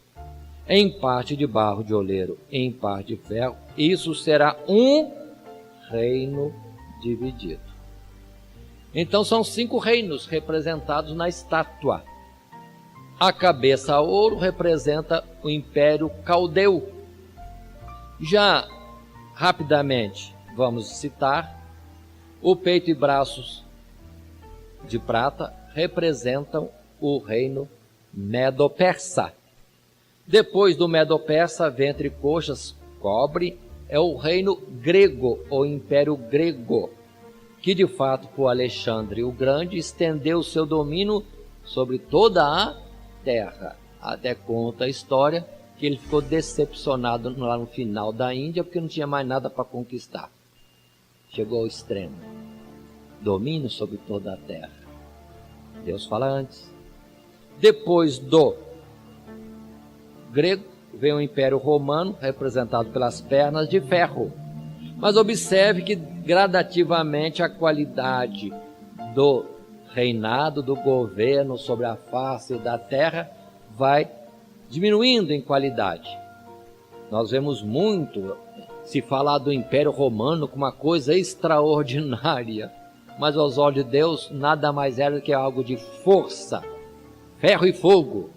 em parte de barro de oleiro, em parte de ferro, isso será um reino dividido. Então são 5 reinos representados na estátua. A cabeça ouro representa o Império Caldeu. Já rapidamente vamos citar, o peito e braços de prata representam o reino Medo-Persa. Depois do Medo-Persa, ventre e coxas, cobre, é o reino grego, ou Império Grego, que de fato por Alexandre o Grande estendeu seu domínio sobre toda a terra. Até conta a história que ele ficou decepcionado lá no final da Índia, porque não tinha mais nada para conquistar. Chegou ao extremo. domínio sobre toda a terra. Deus fala antes. Depois do grego, vem o Império Romano, representado pelas pernas de ferro. Mas observe que gradativamente a qualidade do reinado, do governo sobre a face da terra vai diminuindo em qualidade. Nós vemos muito se falar do Império Romano como uma coisa extraordinária, mas aos olhos de Deus nada mais era do que algo de força, ferro e fogo.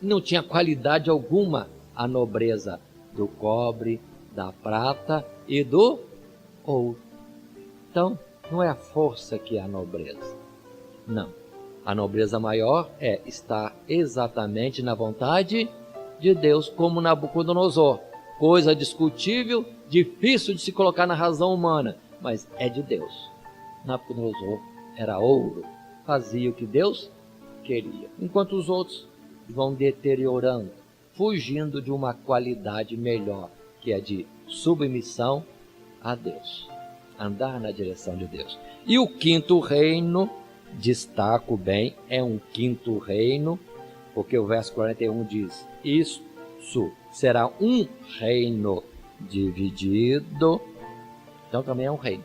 Não tinha qualidade alguma a nobreza do cobre, da prata e do ouro. Então, não é a força que é a nobreza. Não. A nobreza maior é estar exatamente na vontade de Deus, como Nabucodonosor. Coisa discutível, difícil de se colocar na razão humana, mas é de Deus. Nabucodonosor era ouro, fazia o que Deus queria, enquanto os outros vão deteriorando, fugindo de uma qualidade melhor, que é de submissão a Deus, andar na direção de Deus. E o quinto reino, destaco bem, é um quinto reino, porque o verso 41 diz: isso será um reino dividido, então também é um reino,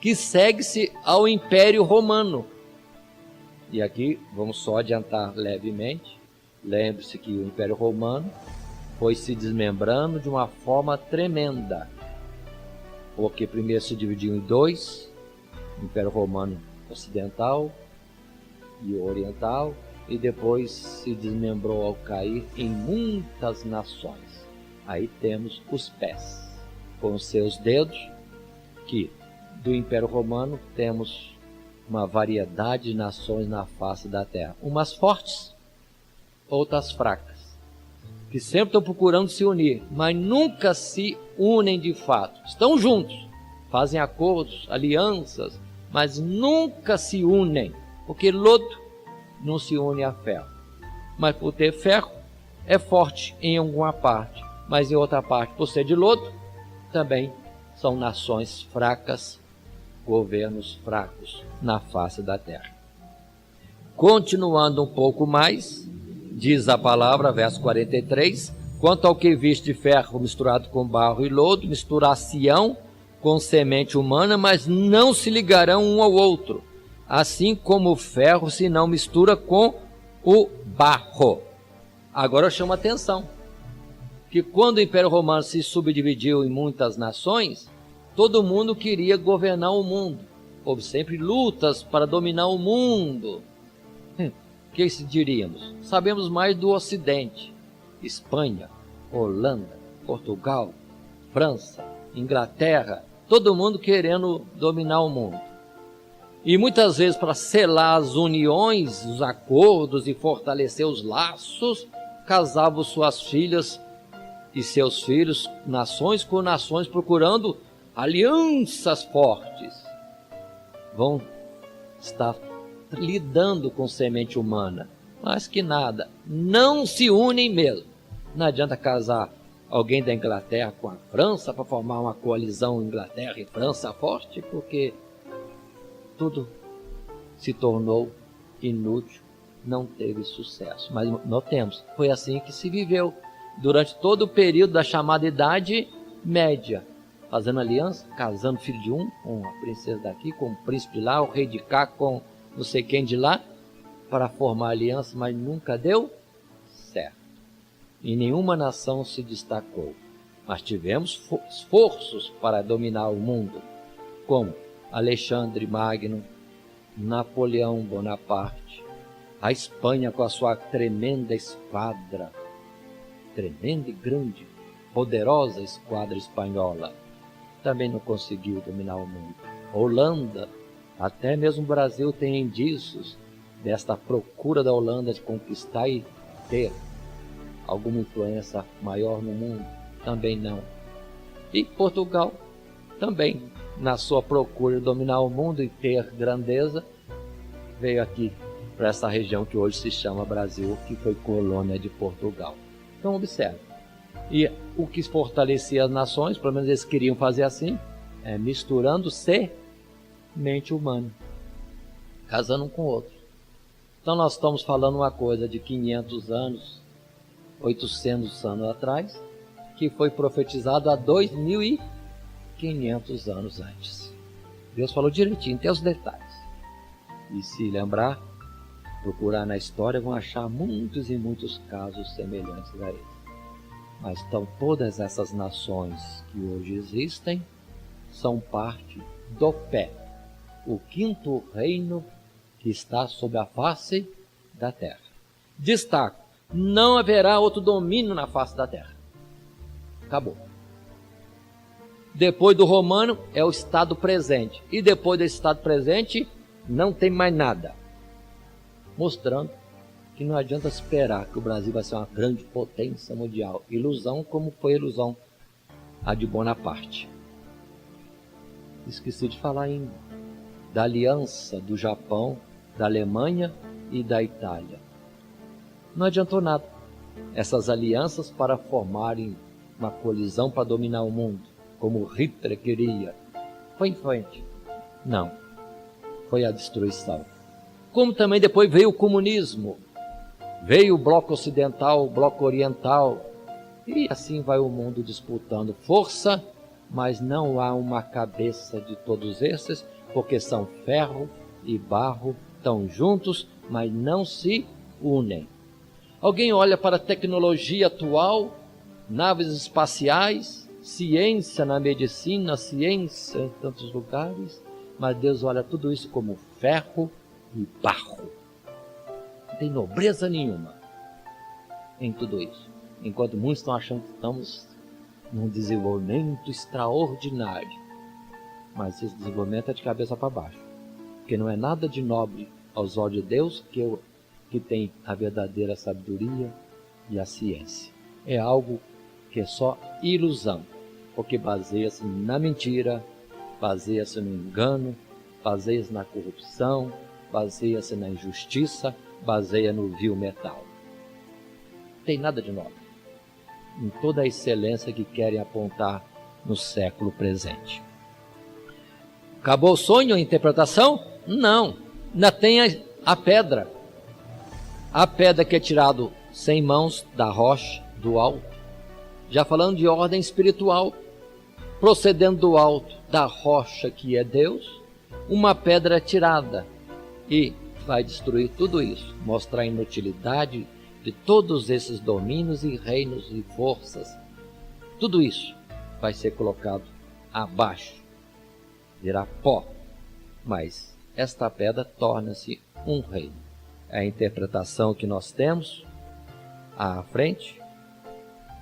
que segue-se ao Império Romano. E aqui vamos só adiantar levemente. Lembre-se que o Império Romano foi se desmembrando de uma forma tremenda, porque primeiro se dividiu em dois, o Império Romano Ocidental e Oriental, e depois se desmembrou ao cair em muitas nações. Aí temos os pés, com os seus dedos, que do Império Romano temos uma variedade de nações na face da terra, umas fortes, outras fracas, que sempre estão procurando se unir, mas nunca se unem de fato. Estão juntos, fazem acordos, alianças, mas nunca se unem, porque lodo não se une a ferro. Mas por ter ferro, é forte em alguma parte, mas em outra parte, por ser de lodo, também são nações fracas, governos fracos na face da terra. Continuando um pouco mais, diz a palavra, verso 43, quanto ao que viste de ferro misturado com barro e lodo, misturar-se-ão com semente humana, mas não se ligarão um ao outro, assim como o ferro se não mistura com o barro. Agora eu chamo a atenção, que quando o Império Romano se subdividiu em muitas nações, todo mundo queria governar o mundo. Houve sempre lutas para dominar o mundo. O que diríamos? Sabemos mais do Ocidente. Espanha, Holanda, Portugal, França, Inglaterra, todo mundo querendo dominar o mundo. E muitas vezes, para selar as uniões, os acordos e fortalecer os laços, casavam suas filhas e seus filhos, nações com nações, procurando alianças fortes. Vão estar lidando com semente humana, mas que nada, não se unem mesmo. Não adianta casar alguém da Inglaterra com a França para formar uma coalizão Inglaterra e França forte, porque tudo se tornou inútil, não teve sucesso. Mas notemos, foi assim que se viveu durante todo o período da chamada Idade Média, fazendo aliança, casando filho de um com a princesa daqui, com o príncipe lá, o rei de cá com não sei quem de lá, para formar aliança, mas nunca deu certo. E nenhuma nação se destacou. Mas tivemos esforços para dominar o mundo, como Alexandre Magno, Napoleão Bonaparte, a Espanha com a sua tremenda esquadra, tremenda e grande, poderosa esquadra espanhola, também não conseguiu dominar o mundo. Holanda, até mesmo o Brasil tem indícios desta procura da Holanda de conquistar e ter alguma influência maior no mundo, também não. E Portugal também, na sua procura de dominar o mundo e ter grandeza, veio aqui para essa região que hoje se chama Brasil, que foi colônia de Portugal. Então observe. E o que fortalecia as nações, pelo menos eles queriam fazer assim, misturando semente humana. casando um com o outro. Então nós estamos falando uma coisa de 500 anos, 800 anos atrás, que foi profetizado há 2.500 anos antes. Deus falou direitinho, tem os detalhes. E se lembrar, procurar na história, vão achar muitos e muitos casos semelhantes a esse. Mas então todas essas nações que hoje existem são parte do pé, o quinto reino que está sob a face da terra. Destaco, não haverá outro domínio na face da terra. Acabou. Depois do romano é o estado presente. E depois desse estado presente não tem mais nada. Mostrando que não adianta esperar que o Brasil vai ser uma grande potência mundial. Ilusão como foi a ilusão a de Bonaparte. Esqueci de falar da aliança do Japão, da Alemanha e da Itália. Não adiantou nada essas alianças para formarem uma colisão para dominar o mundo, como Hitler queria. Foi em frente. Não. Foi a destruição. Como também depois veio o comunismo, veio o bloco ocidental, o bloco oriental, e assim vai o mundo disputando força, mas não há uma cabeça de todos esses, porque são ferro e barro, estão juntos, mas não se unem. Alguém olha para a tecnologia atual, naves espaciais, ciência na medicina, ciência em tantos lugares, mas Deus olha tudo isso como ferro e barro. Não tem nobreza nenhuma em tudo isso. Enquanto muitos estão achando que estamos num desenvolvimento extraordinário. Mas esse desenvolvimento é de cabeça para baixo. Porque não é nada de nobre aos olhos de Deus que tem a verdadeira sabedoria e a ciência. É algo que é só ilusão. Porque baseia-se na mentira, baseia-se no engano, baseia-se na corrupção, baseia-se na injustiça, baseia no vil metal. Não tem nada de nobre em toda a excelência que querem apontar no século presente. Acabou o sonho, a interpretação? Não. Ainda tem a pedra. A pedra que é tirado sem mãos da rocha, do alto. Já falando de ordem espiritual, procedendo do alto, da rocha que é Deus, uma pedra tirada e vai destruir tudo isso, mostrar a inutilidade de todos esses domínios e reinos e forças. Tudo isso vai ser colocado abaixo, virá pó, mas esta pedra torna-se um reino. É a interpretação que nós temos à frente,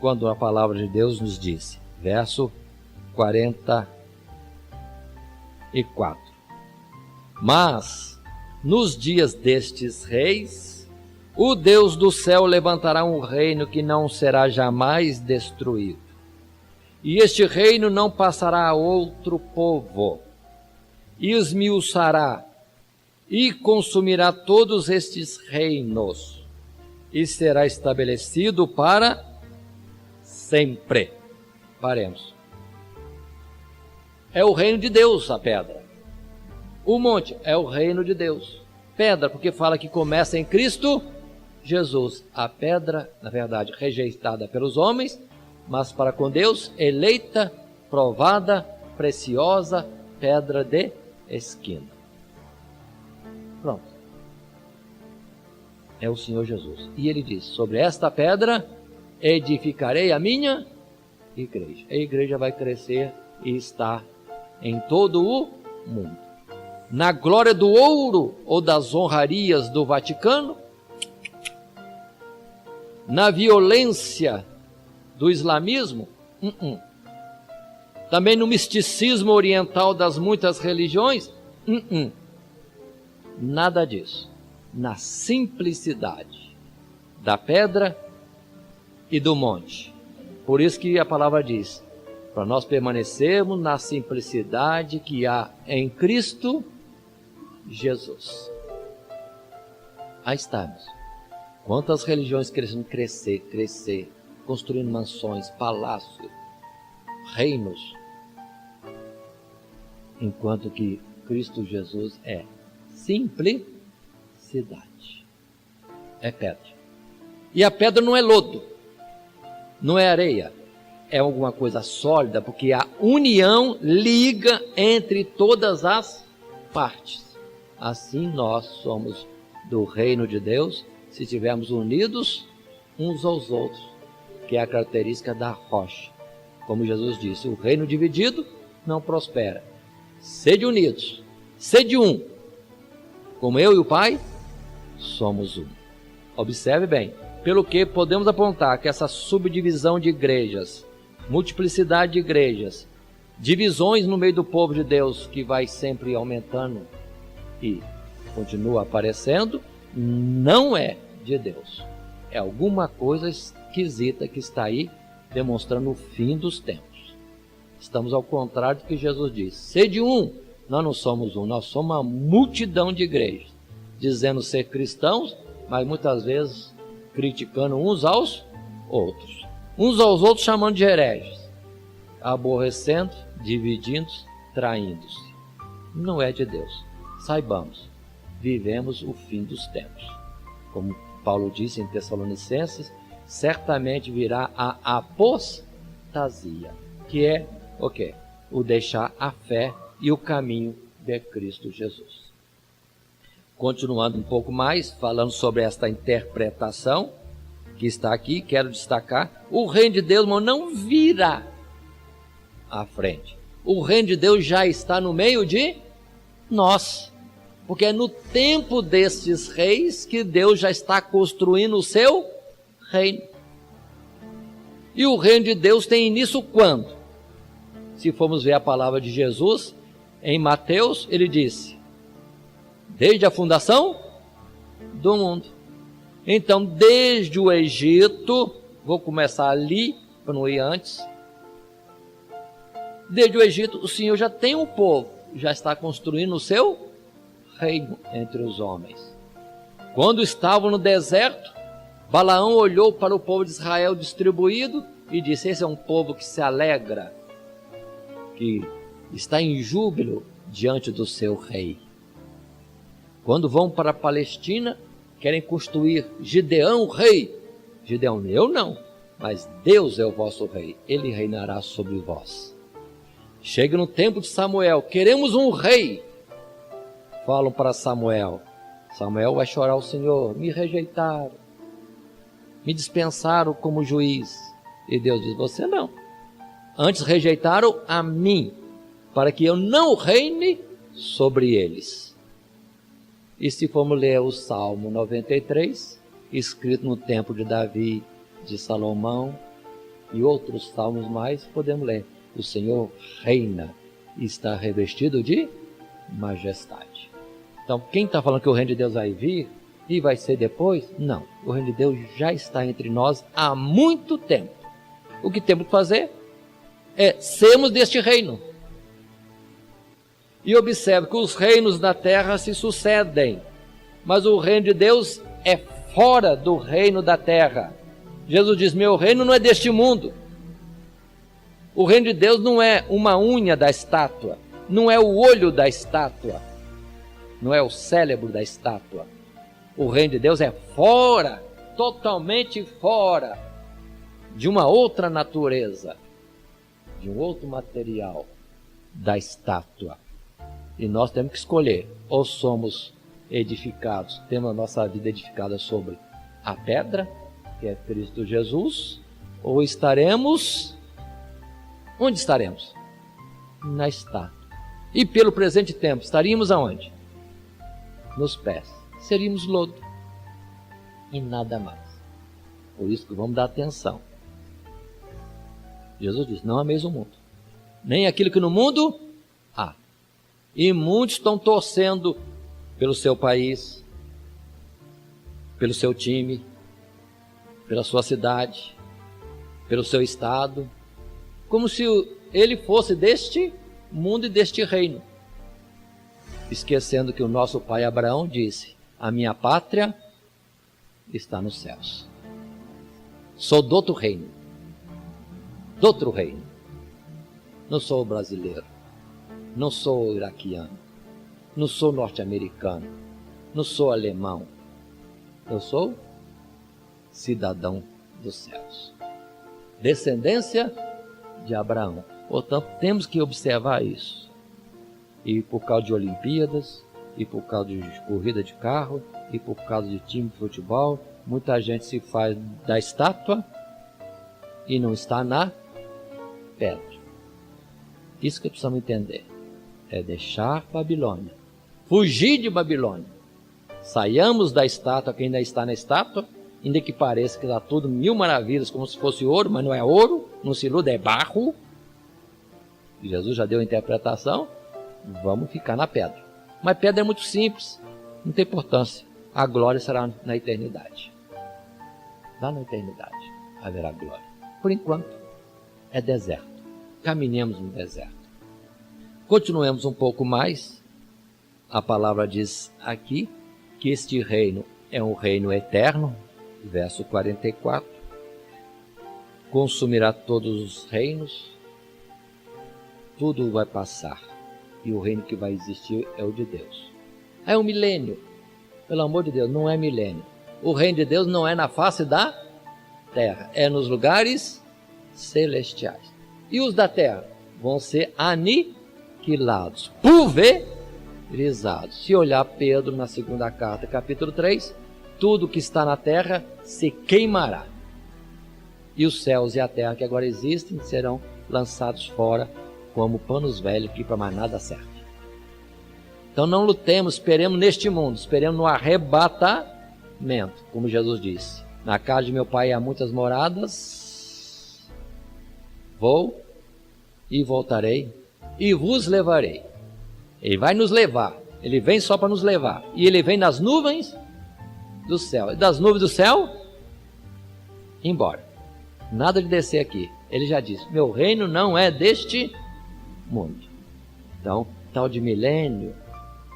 quando a palavra de Deus nos diz, verso 44. Mas, nos dias destes reis, o Deus do céu levantará um reino que não será jamais destruído. E este reino não passará a outro povo. E esmiuçará e consumirá todos estes reinos. E será estabelecido para sempre. Paremos. É o reino de Deus a pedra. O monte é o reino de Deus. Pedra, porque fala que começa em Cristo Jesus. A pedra, na verdade, rejeitada pelos homens, mas para com Deus, eleita, provada, preciosa, pedra de esquina. Pronto. É o Senhor Jesus. E ele diz, sobre esta pedra edificarei a minha igreja. A igreja vai crescer e estar em todo o mundo. Na glória do ouro ou das honrarias do Vaticano, na violência do islamismo, também no misticismo oriental das muitas religiões, nada disso. Na simplicidade da pedra e do monte. Por isso que a palavra diz, para nós permanecermos na simplicidade que há em Cristo Jesus. Aí estamos. Quantas religiões querem crescer, construindo mansões, palácios, reinos, enquanto que Cristo Jesus é simplicidade. É pedra. E a pedra não é lodo, não é areia, é alguma coisa sólida, porque a união liga entre todas as partes. Assim nós somos do reino de Deus, se estivermos unidos uns aos outros, que é a característica da rocha. Como Jesus disse, o reino dividido não prospera. Sede unidos, sede um. Como eu e o Pai, somos um. Observe bem, pelo que podemos apontar que essa subdivisão de igrejas, multiplicidade de igrejas, divisões no meio do povo de Deus, que vai sempre aumentando e continua aparecendo, não é de Deus. É alguma coisa esquisita que está aí demonstrando o fim dos tempos. Estamos ao contrário do que Jesus disse. Sede um. Nós não somos um, nós somos uma multidão de igrejas, dizendo ser cristãos, mas muitas vezes criticando uns aos outros. Uns aos outros chamando de hereges, aborrecendo, dividindo, traindo-se. Não é de Deus. Saibamos, vivemos o fim dos tempos. Como Paulo disse em Tessalonicenses, certamente virá a apostasia, que é o quê? O deixar a fé e o caminho de Cristo Jesus. Continuando um pouco mais, falando sobre esta interpretação que está aqui, quero destacar, o reino de Deus, irmão, não virá à frente. O reino de Deus já está no meio de nós, porque é no tempo destes reis que Deus já está construindo o seu reino. E o reino de Deus tem início quando? Se formos ver a palavra de Jesus, em Mateus, ele disse, desde a fundação do mundo. Então, desde o Egito, vou começar ali, para não ir antes. Desde o Egito, o Senhor já tem um povo, já está construindo o seu reino entre os homens. Quando estavam no deserto, Balaão olhou para o povo de Israel distribuído e disse, esse é um povo que se alegra, que está em júbilo diante do seu rei. Quando vão para a Palestina, querem construir Gideão rei. Gideão, eu não, mas Deus é o vosso rei, ele reinará sobre vós. Chega no tempo de Samuel, queremos um rei. Falam para Samuel, Samuel vai chorar ao Senhor, me rejeitaram, me dispensaram como juiz. E Deus diz, você não, antes rejeitaram a mim, para que eu não reine sobre eles. E se formos ler o Salmo 93, escrito no tempo de Davi, de Salomão e outros salmos mais, podemos ler, o Senhor reina e está revestido de majestade. Então, quem está falando que o reino de Deus vai vir e vai ser depois? Não, o reino de Deus já está entre nós há muito tempo. O que temos que fazer é sermos deste reino. E observe que os reinos da terra se sucedem, mas o reino de Deus é fora do reino da terra. Jesus diz, meu reino não é deste mundo. O reino de Deus não é uma unha da estátua, não é o olho da estátua, não é o cérebro da estátua. O reino de Deus é fora, totalmente fora, de uma outra natureza, de um outro material da estátua. E nós temos que escolher, ou somos edificados, temos a nossa vida edificada sobre a pedra, que é Cristo Jesus, ou estaremos, onde estaremos? Na estátua. E pelo presente tempo, estaríamos aonde? Nos pés. Seríamos lodo e nada mais. Por isso que vamos dar atenção. Jesus diz, não ameis o mundo, nem aquilo que no mundo há. E muitos estão torcendo pelo seu país, pelo seu time, pela sua cidade, pelo seu estado, como se ele fosse deste mundo e deste reino. Esquecendo que o nosso pai Abraão disse, a minha pátria está nos céus. Sou do outro reino. Do outro reino. Não sou brasileiro. Não sou iraquiano. Não sou norte-americano, não sou alemão, eu sou cidadão dos céus, descendência de Abraão. Portanto, temos que observar isso. E por causa de Olimpíadas, e por causa de corrida de carro, e por causa de time de futebol, muita gente se faz da estátua e não está na pedra. Isso que precisamos entender. É deixar Babilônia, fugir de Babilônia. Saiamos da estátua, quem ainda está na estátua, ainda que pareça que está tudo mil maravilhas, como se fosse ouro, mas não é ouro, não se iluda, é barro. E Jesus já deu a interpretação, vamos ficar na pedra. Mas pedra é muito simples, não tem importância. A glória será na eternidade. Lá na eternidade haverá glória. Por enquanto, é deserto. Caminhemos no deserto. Continuemos um pouco mais. A palavra diz aqui que este reino é um reino eterno. Verso 44. Consumirá todos os reinos. Tudo vai passar. E o reino que vai existir é o de Deus. É um milênio. Pelo amor de Deus, não é milênio. O reino de Deus não é na face da terra. É nos lugares celestiais. E os da terra vão ser aniquilados, pulverizados. Se olhar Pedro na segunda carta, capítulo 3, tudo que está na terra se queimará. E os céus e a terra que agora existem serão lançados fora como panos velhos que para mais nada serve. Então não lutemos, esperemos neste mundo, esperemos no arrebatamento, como Jesus disse. Na casa de meu pai há muitas moradas, vou e voltarei e vos levarei. Ele vai nos levar, ele vem só para nos levar. E ele vem nas nuvens do céu. E das nuvens do céu, embora. Nada de descer aqui. Ele já disse, meu reino não é deste mundo. Então, tal de milênio,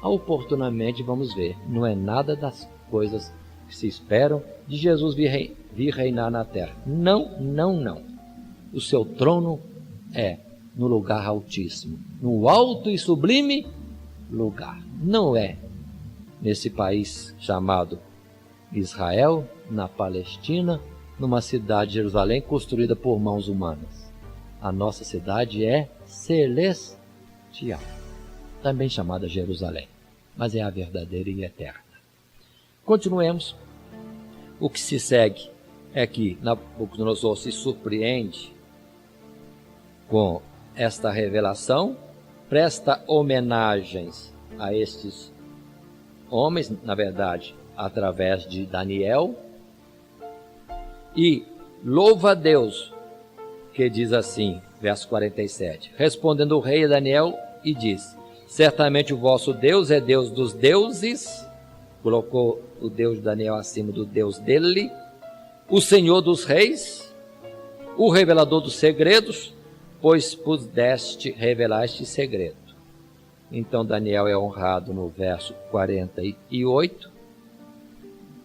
oportunamente vamos ver. Não é nada das coisas que se esperam de Jesus vir reinar na terra. Não, não, não. O seu trono é no lugar altíssimo, no alto e sublime lugar. Não é nesse país chamado Israel, na Palestina, numa cidade de Jerusalém construída por mãos humanas. A nossa cidade é celestial, também chamada Jerusalém, mas é a verdadeira e eterna. Continuemos. O que se segue é que Nabucodonosor se surpreende com esta revelação, presta homenagens a estes homens, na verdade, através de Daniel, e louva a Deus, que diz assim, verso 47, respondendo o rei a Daniel, e diz, certamente o vosso Deus é Deus dos deuses, colocou o Deus de Daniel acima do Deus dele, o Senhor dos reis, o revelador dos segredos, pois pudeste revelar este segredo. Então Daniel é honrado no verso 48,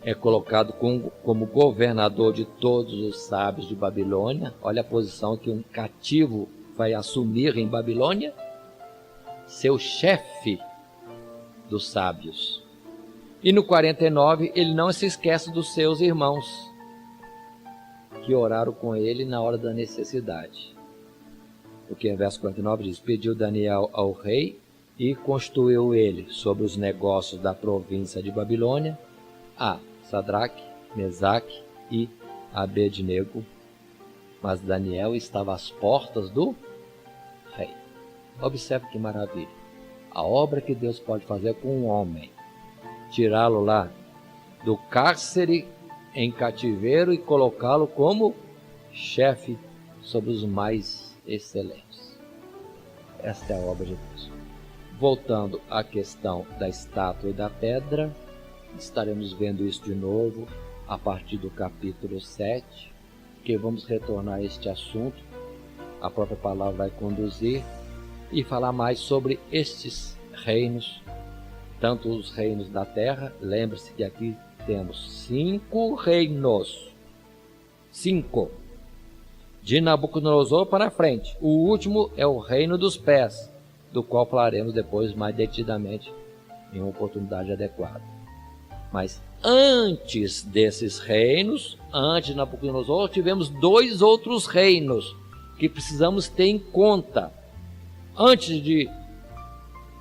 é colocado como governador de todos os sábios de Babilônia. Olha a posição que um cativo vai assumir em Babilônia, seu chefe dos sábios. E no 49 ele não se esquece dos seus irmãos que oraram com ele na hora da necessidade. Porque em verso 49 diz, pediu Daniel ao rei e constituiu ele sobre os negócios da província de Babilônia a Sadraque, Mesaque e Abednego, mas Daniel estava às portas do rei. Observe que maravilha, a obra que Deus pode fazer com um homem, tirá-lo lá do cárcere em cativeiro e colocá-lo como chefe sobre os mais excelentes. Esta é a obra de Deus. Voltando à questão da estátua e da pedra, estaremos vendo isso de novo a partir do capítulo 7, que vamos retornar a este assunto. A própria palavra vai conduzir e falar mais sobre estes reinos, tanto os reinos da terra. Lembre-se que aqui temos 5 reinos, 5 de Nabucodonosor para frente. O último é o reino dos pés, do qual falaremos depois mais detidamente em uma oportunidade adequada. Mas antes desses reinos, antes de Nabucodonosor, tivemos 2 outros reinos que precisamos ter em conta. Antes de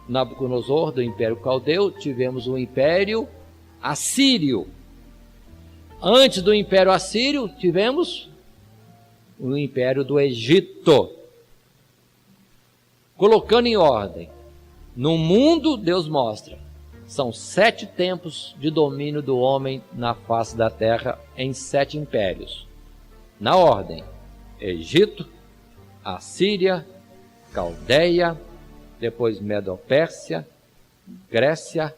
Nabucodonosor, do Império Caldeu, tivemos o Império Assírio. Antes do Império Assírio, tivemos o Império do Egito. Colocando em ordem, no mundo, Deus mostra, são 7 tempos de domínio do homem na face da terra em 7 impérios. Na ordem, Egito, Assíria, Caldeia, depois Medo-Pérsia, Grécia,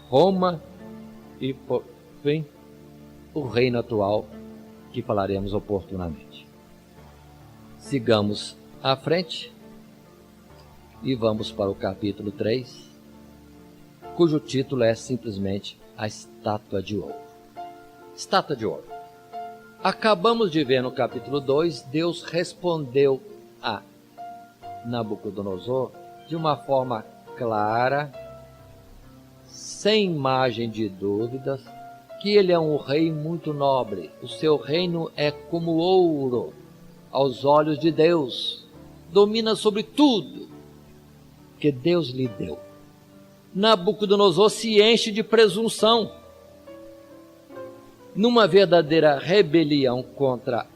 Roma e, por fim, o reino atual, que falaremos oportunamente. Sigamos à frente e vamos para o capítulo 3, cujo título é simplesmente a Estátua de Ouro. Estátua de Ouro. Acabamos de ver no capítulo 2, Deus respondeu a Nabucodonosor de uma forma clara, sem margem de dúvidas, que ele é um rei muito nobre. O seu reino é como ouro aos olhos de Deus. Domina sobre tudo que Deus lhe deu. Nabucodonosor se enche de presunção. Numa verdadeira rebelião contra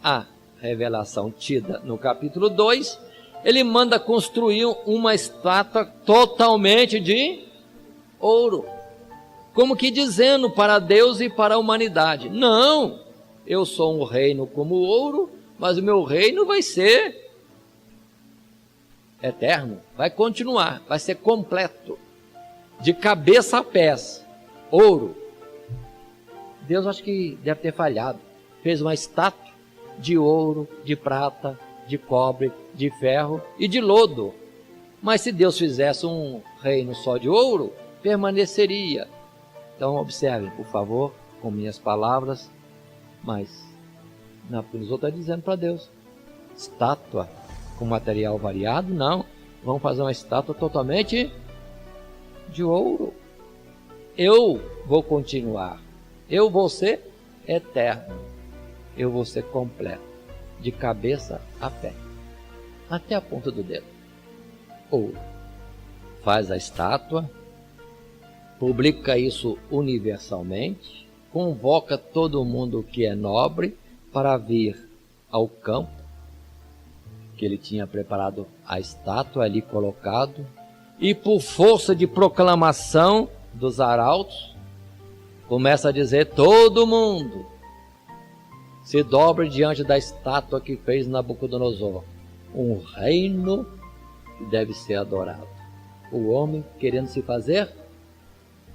a revelação tida no capítulo 2, ele manda construir uma estátua totalmente de ouro, como que dizendo para Deus e para a humanidade: não, eu sou um reino como ouro, mas o meu reino vai ser eterno, vai continuar, vai ser completo, de cabeça a pés, ouro. Deus acho que deve ter falhado, fez uma estátua de ouro, de prata, de cobre, de ferro e de lodo. Mas se Deus fizesse um reino só de ouro, permaneceria. Então observem, por favor, com minhas palavras, mas Nabucodonosor está dizendo para Deus: estátua com material variado? Não, vamos fazer uma estátua totalmente de ouro. Eu vou continuar, eu vou ser eterno, eu vou ser completo, de cabeça a pé, até a ponta do dedo. Ouro. Faz a estátua, publica isso universalmente, convoca todo mundo que é nobre para vir ao campo, que ele tinha preparado a estátua ali colocado, e por força de proclamação dos arautos, começa a dizer: todo mundo se dobre diante da estátua que fez Nabucodonosor, um reino que deve ser adorado. O homem querendo se fazer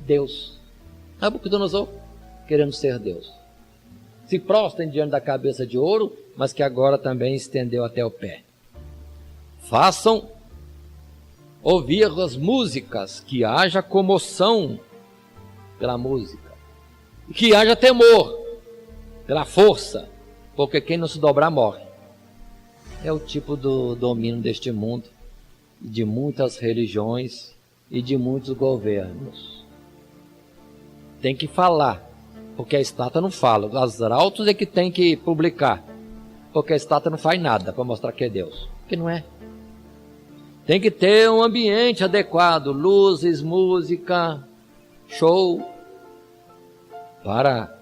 Deus, Nabucodonosor querendo ser Deus. Se prostrem diante da cabeça de ouro, mas que agora também estendeu até o pé. Façam ouvir as músicas, que haja comoção pela música, e que haja temor pela força, porque quem não se dobrar morre. É o tipo do domínio deste mundo, de muitas religiões e de muitos governos. Tem que falar, porque a estátua não fala. Os arautos é que tem que publicar, porque a estátua não faz nada para mostrar que é Deus, que não é. Tem que ter um ambiente adequado, luzes, música, show, para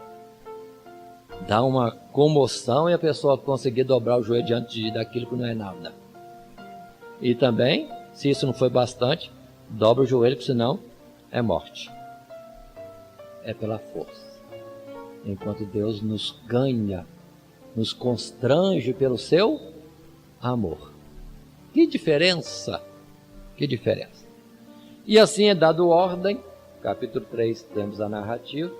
dar uma comoção e a pessoa conseguir dobrar o joelho diante daquilo que não é nada. E também, se isso não foi bastante, dobra o joelho, porque senão é morte. É pela força. Enquanto Deus nos ganha, nos constrange pelo seu amor. Que diferença! Que diferença! E assim é dado ordem. Capítulo 3 temos a narrativa.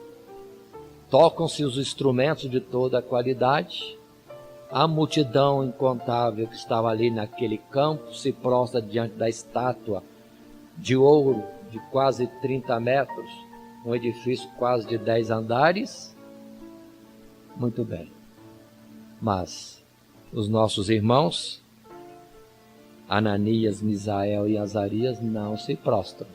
Tocam-se os instrumentos de toda a qualidade. A multidão incontável que estava ali naquele campo se prostra diante da estátua de ouro de quase 30 metros, um edifício quase de 10 andares. Muito bem. Mas os nossos irmãos, Ananias, Misael e Azarias, não se prostram.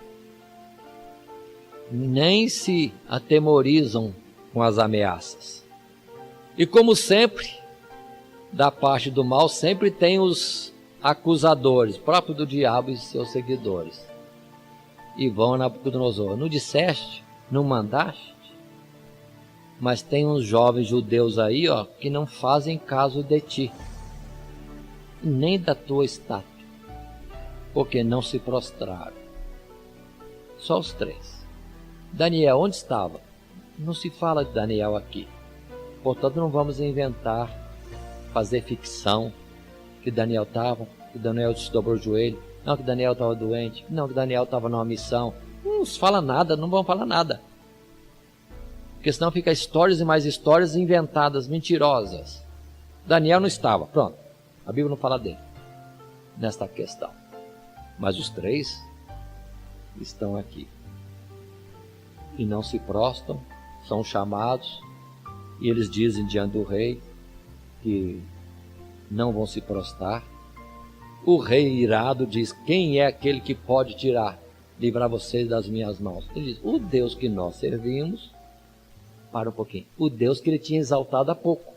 nem se atemorizam com as ameaças. E como sempre, da parte do mal, sempre tem os acusadores, próprio do diabo e seus seguidores. E vão a Nabucodonosor: não disseste? Não mandaste? Mas tem uns jovens judeus aí, que não fazem caso de ti, nem da tua estátua, porque não se prostraram. Só os 3. Daniel, onde estava? Não se fala de Daniel aqui. Portanto, não vamos inventar, fazer ficção, que Daniel estava, que Daniel desdobrou o joelho, não, que Daniel estava doente, não, que Daniel estava numa missão. Não se fala nada, não vão falar nada. Porque senão fica histórias e mais histórias inventadas, mentirosas. Daniel não estava, pronto. A Bíblia não fala dele nesta questão. Mas os 3 estão aqui. E não se prostram, são chamados, e eles dizem diante do rei que não vão se prostrar. O rei irado diz: quem é aquele que pode livrar vocês das minhas mãos? Ele diz: o Deus que nós servimos. Para um pouquinho. O Deus que ele tinha exaltado há pouco.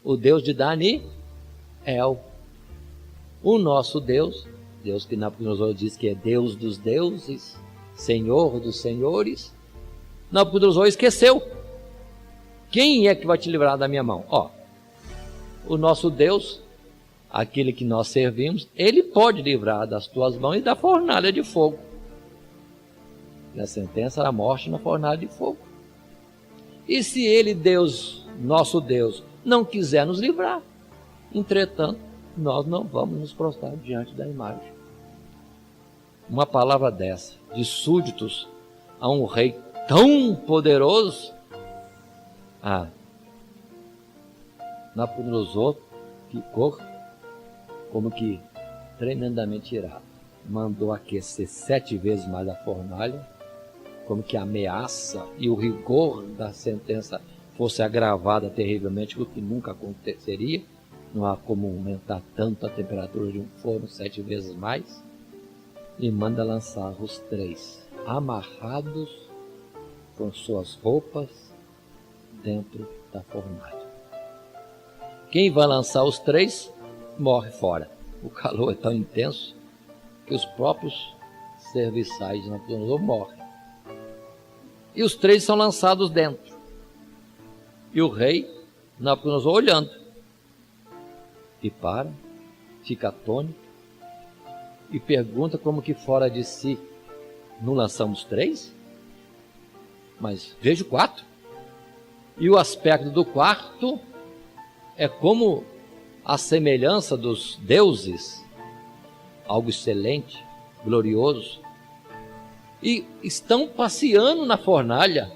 O Deus de Daniel. O nosso Deus, Deus que Nabucodonosor diz que é Deus dos deuses, Senhor dos senhores. Nabucodonosor esqueceu. Quem é que vai te livrar da minha mão? O nosso Deus, aquele que nós servimos, ele pode livrar das tuas mãos e da fornalha de fogo. E a sentença era a morte na fornalha de fogo. E se ele, Deus, nosso Deus, não quiser nos livrar, entretanto, nós não vamos nos prostrar diante da imagem. Uma palavra dessa, de súditos a um rei tão poderoso, Nabucodonosor ficou como que tremendamente irado. Mandou aquecer 7 vezes mais a fornalha, como que a ameaça e o rigor da sentença fosse agravada terrivelmente, o que nunca aconteceria. Não há como aumentar tanto a temperatura de um forno 7 vezes mais. E manda lançar os 3, amarrados com suas roupas, dentro da fornalha. Quem vai lançar os 3 morre fora. O calor é tão intenso que os próprios serviçais de Nabucodonosor morrem. E os 3 são lançados dentro. E o rei Nabucodonosor olhando. E fica atônito e pergunta como que fora de si: não lançamos 3? Mas vejo 4. E o aspecto do quarto é como a semelhança dos deuses, algo excelente, glorioso. E estão passeando na fornalha.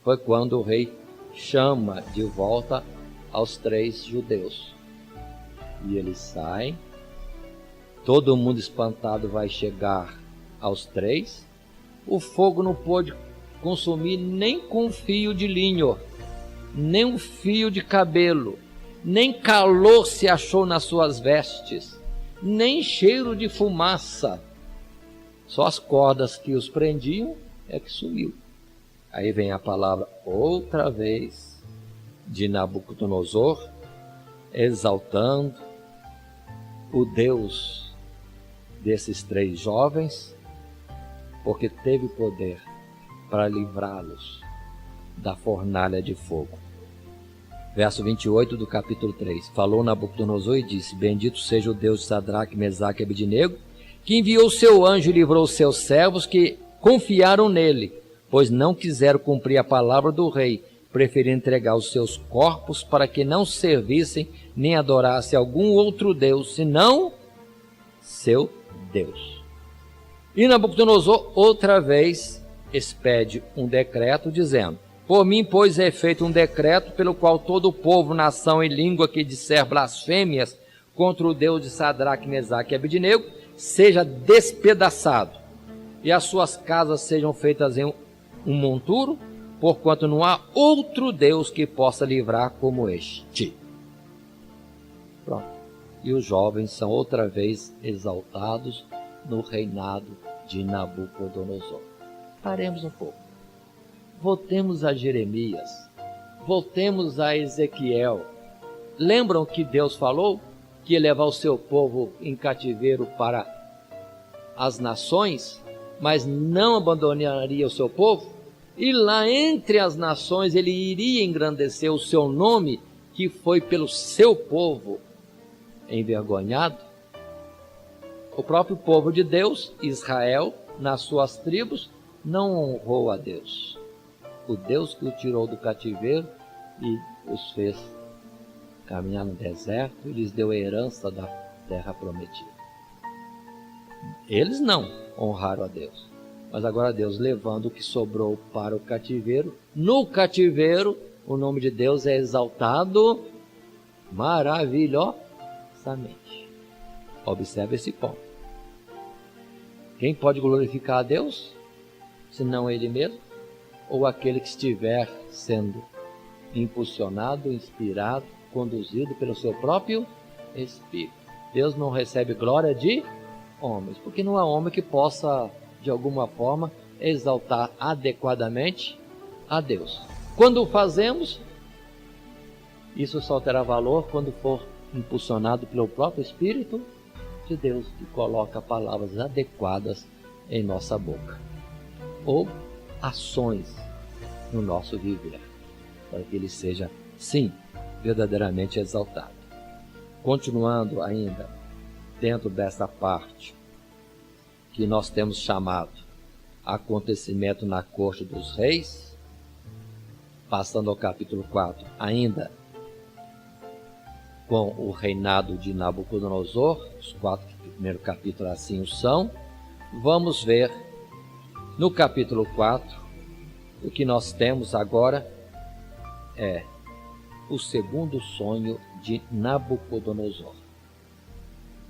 Foi quando o rei chama de volta aos 3 judeus. E eles saem. Todo mundo espantado vai chegar aos 3. O fogo não pôde consumir nem com um fio de linho, nem um fio de cabelo, nem calor se achou nas suas vestes, nem cheiro de fumaça. Só as cordas que os prendiam é que sumiu. Aí vem a palavra outra vez de Nabucodonosor, exaltando o Deus desses 3 jovens, porque teve poder para livrá-los da fornalha de fogo. Verso 28 do capítulo 3. Falou Nabucodonosor e disse: bendito seja o Deus de Sadraque, Mesaque e Abednego, que enviou o seu anjo e livrou os seus servos que confiaram nele, pois não quiseram cumprir a palavra do rei, preferindo entregar os seus corpos para que não servissem nem adorassem algum outro Deus, senão seu Deus. E Nabucodonosor outra vez expede um decreto dizendo: por mim, pois, é feito um decreto pelo qual todo o povo, nação e língua que disser blasfêmias contra o Deus de Sadraque, Mesaque e Abednego seja despedaçado, e as suas casas sejam feitas em um monturo, porquanto não há outro Deus que possa livrar como este. Pronto. E os jovens são outra vez exaltados no reinado de Nabucodonosor. Paremos um pouco. Voltemos a Jeremias. Voltemos a Ezequiel. Lembram que Deus falou que ia levar o seu povo em cativeiro para as nações, mas não abandonaria o seu povo? E lá entre as nações ele iria engrandecer o seu nome, que foi pelo seu povo envergonhado? O próprio povo de Deus, Israel, nas suas tribos, não honrou a Deus. O Deus que o tirou do cativeiro e os fez caminhar no deserto e lhes deu a herança da terra prometida. Eles não honraram a Deus. Mas agora Deus, levando o que sobrou para o cativeiro, no cativeiro o nome de Deus é exaltado maravilhosamente. Observe esse ponto. Quem pode glorificar a Deus, senão Ele mesmo, ou aquele que estiver sendo impulsionado, inspirado, conduzido pelo seu próprio Espírito? Deus não recebe glória de homens, porque não há homem que possa, de alguma forma, exaltar adequadamente a Deus. Quando o fazemos, isso só terá valor quando for impulsionado pelo próprio Espírito de Deus, que coloca palavras adequadas em nossa boca, ou ações no nosso viver, para que ele seja, sim, verdadeiramente exaltado. Continuando ainda dentro dessa parte que nós temos chamado acontecimento na corte dos reis, passando ao capítulo 4, ainda com o reinado de Nabucodonosor, os 4 primeiros capítulos assim o são. Vamos ver no capítulo 4, o que nós temos agora é o segundo sonho de Nabucodonosor.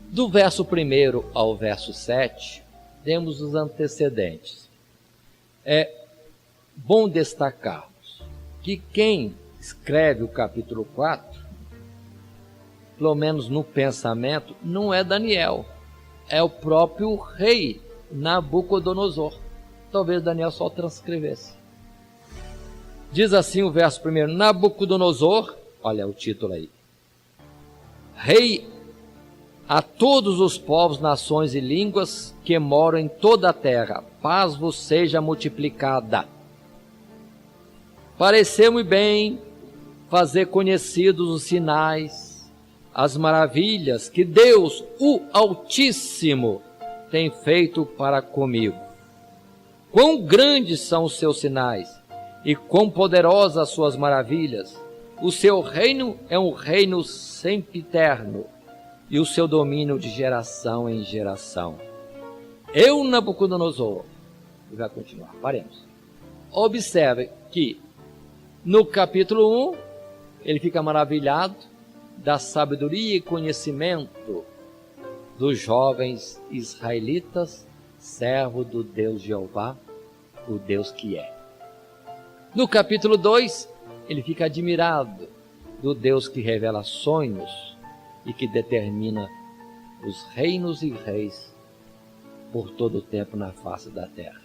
Do verso 1 ao verso 7, temos os antecedentes. É bom destacarmos que quem escreve o capítulo 4, pelo menos no pensamento, não é Daniel, é o próprio rei Nabucodonosor. Talvez Daniel só transcrevesse. Diz assim o verso 1: Nabucodonosor, olha o título aí, rei a todos os povos, nações e línguas que moram em toda a terra, paz vos seja multiplicada. Pareceu-me bem fazer conhecidos os sinais, as maravilhas que Deus, o Altíssimo, tem feito para comigo. Quão grandes são os seus sinais e quão poderosas as suas maravilhas. O seu reino é um reino sempiterno e o seu domínio de geração em geração. Eu, Nabucodonosor, vai continuar, paremos. Observe que no capítulo 1, ele fica maravilhado da sabedoria e conhecimento dos jovens israelitas, servo do Deus Jeová, o Deus que é. No capítulo 2, ele fica admirado do Deus que revela sonhos e que determina os reinos e reis por todo o tempo na face da terra.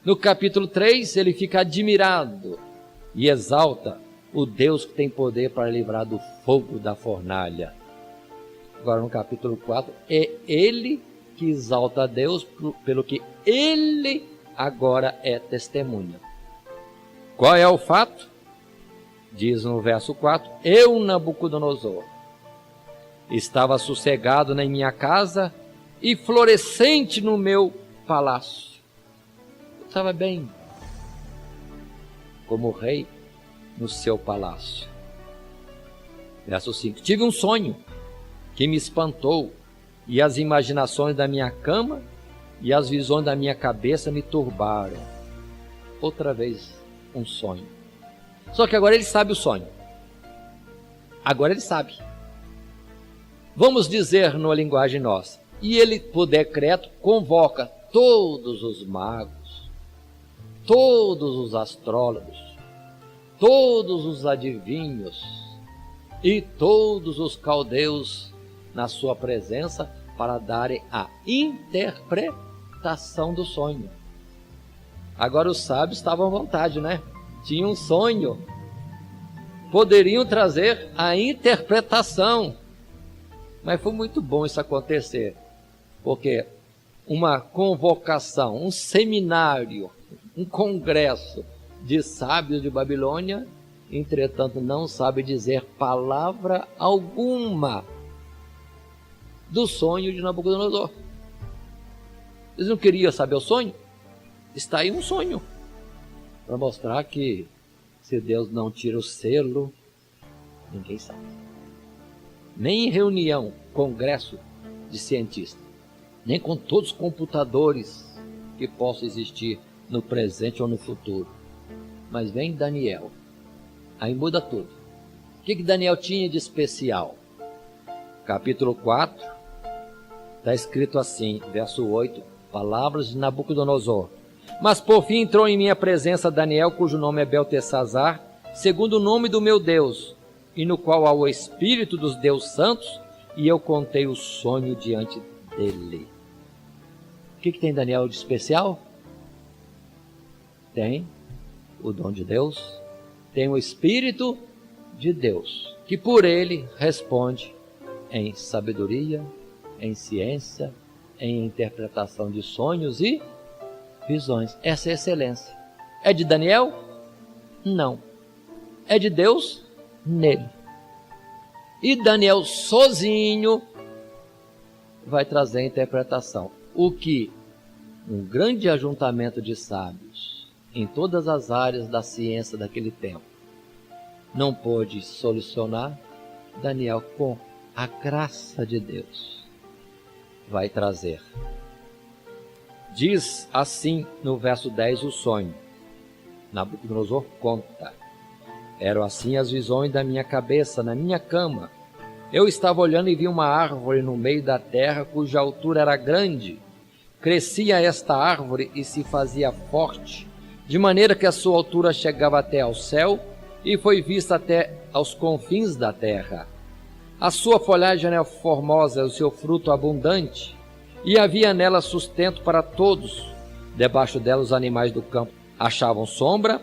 No capítulo 3, ele fica admirado e exalta o Deus que tem poder para livrar do fogo da fornalha. Agora no capítulo 4, é ele que exalta a Deus pelo que ele agora é testemunha. Qual é o fato? Diz no verso 4, eu, Nabucodonosor, estava sossegado na minha casa e florescente no meu palácio. Eu estava bem, como rei, no seu palácio. Verso 5, tive um sonho que me espantou, e as imaginações da minha cama e as visões da minha cabeça me turbaram. Outra vez um sonho. Só que agora ele sabe o sonho. Agora ele sabe. Vamos dizer numa linguagem nossa. E ele, por decreto, convoca todos os magos, todos os astrólogos, todos os adivinhos e todos os caldeus na sua presença para darem a interpretação. interpretação do sonho. Agora os sábios estavam à vontade, né? Tinham um sonho. Poderiam trazer a interpretação. Mas foi muito bom isso acontecer, porque uma convocação, um seminário, um congresso de sábios de Babilônia, entretanto não sabe dizer palavra alguma do sonho de Nabucodonosor. Eles não queriam saber o sonho? Está aí um sonho, para mostrar que se Deus não tira o selo, ninguém sabe. Nem em reunião, congresso de cientistas, nem com todos os computadores que possam existir no presente ou no futuro. Mas vem Daniel, aí muda tudo. O que Daniel tinha de especial? Capítulo 4, está escrito assim, verso 8, palavras de Nabucodonosor. Mas por fim entrou em minha presença Daniel, cujo nome é Beltesazar, segundo o nome do meu Deus, e no qual há o Espírito dos Deus Santos, e eu contei o sonho diante dele. O que tem Daniel de especial? Tem o dom de Deus, tem o Espírito de Deus, que por ele responde em sabedoria, em ciência, em interpretação de sonhos e visões. Essa é a excelência. É de Daniel? Não. É de Deus? Nele. E Daniel sozinho vai trazer a interpretação. O que um grande ajuntamento de sábios em todas as áreas da ciência daquele tempo não pôde solucionar, Daniel, com a graça de Deus, vai trazer. Diz assim no verso 10 o sonho. Nabucodonosor conta. Eram assim as visões da minha cabeça, na minha cama. Eu estava olhando e vi uma árvore no meio da terra, cuja altura era grande. Crescia esta árvore e se fazia forte, de maneira que a sua altura chegava até ao céu e foi vista até aos confins da terra. A sua folhagem era formosa, o seu fruto abundante, e havia nela sustento para todos. Debaixo dela os animais do campo achavam sombra,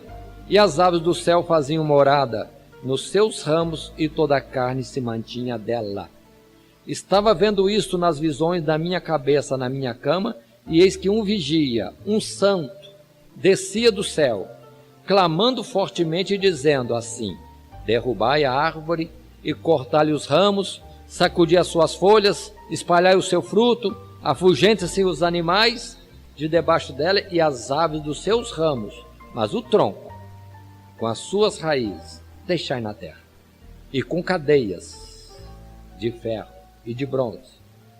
e as aves do céu faziam morada nos seus ramos, e toda a carne se mantinha dela. Estava vendo isto nas visões da minha cabeça na minha cama, e eis que um vigia, um santo, descia do céu, clamando fortemente e dizendo assim: derrubai a árvore e cortai-lhe os ramos, sacudi as suas folhas, espalhai o seu fruto, afugentem-se os animais de debaixo dela e as aves dos seus ramos, mas o tronco, com as suas raízes, deixai na terra, e com cadeias de ferro e de bronze,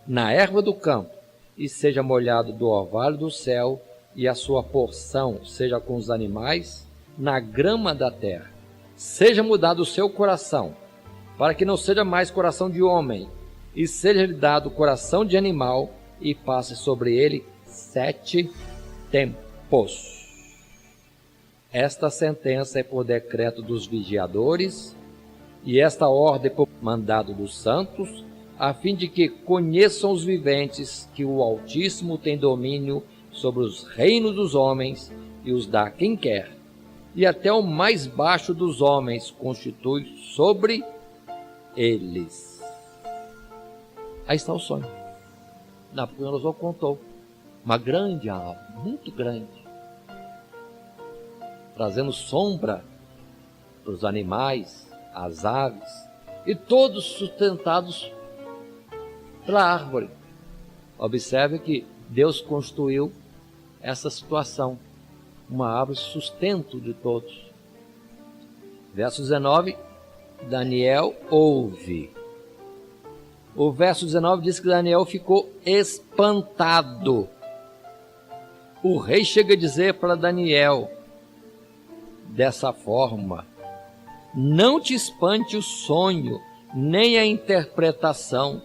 na erva do campo, e seja molhado do orvalho do céu, e a sua porção seja com os animais, na grama da terra. Seja mudado o seu coração, para que não seja mais coração de homem, e seja-lhe dado coração de animal, e passe sobre ele 7 tempos. Esta sentença é por decreto dos vigiadores, e esta ordem por mandado dos santos, a fim de que conheçam os viventes que o Altíssimo tem domínio sobre os reinos dos homens e os dá a quem quer, e até o mais baixo dos homens constitui sobre eles. Aí está o sonho. Nabucodonosor contou uma grande árvore, muito grande, trazendo sombra para os animais, as aves, e todos sustentados pela árvore. Observe que Deus construiu essa situação, uma árvore sustento de todos. Verso 19, Daniel ouve. O verso 19 diz que Daniel ficou espantado. O rei chega a dizer para Daniel, dessa forma: não te espante o sonho, nem a interpretação.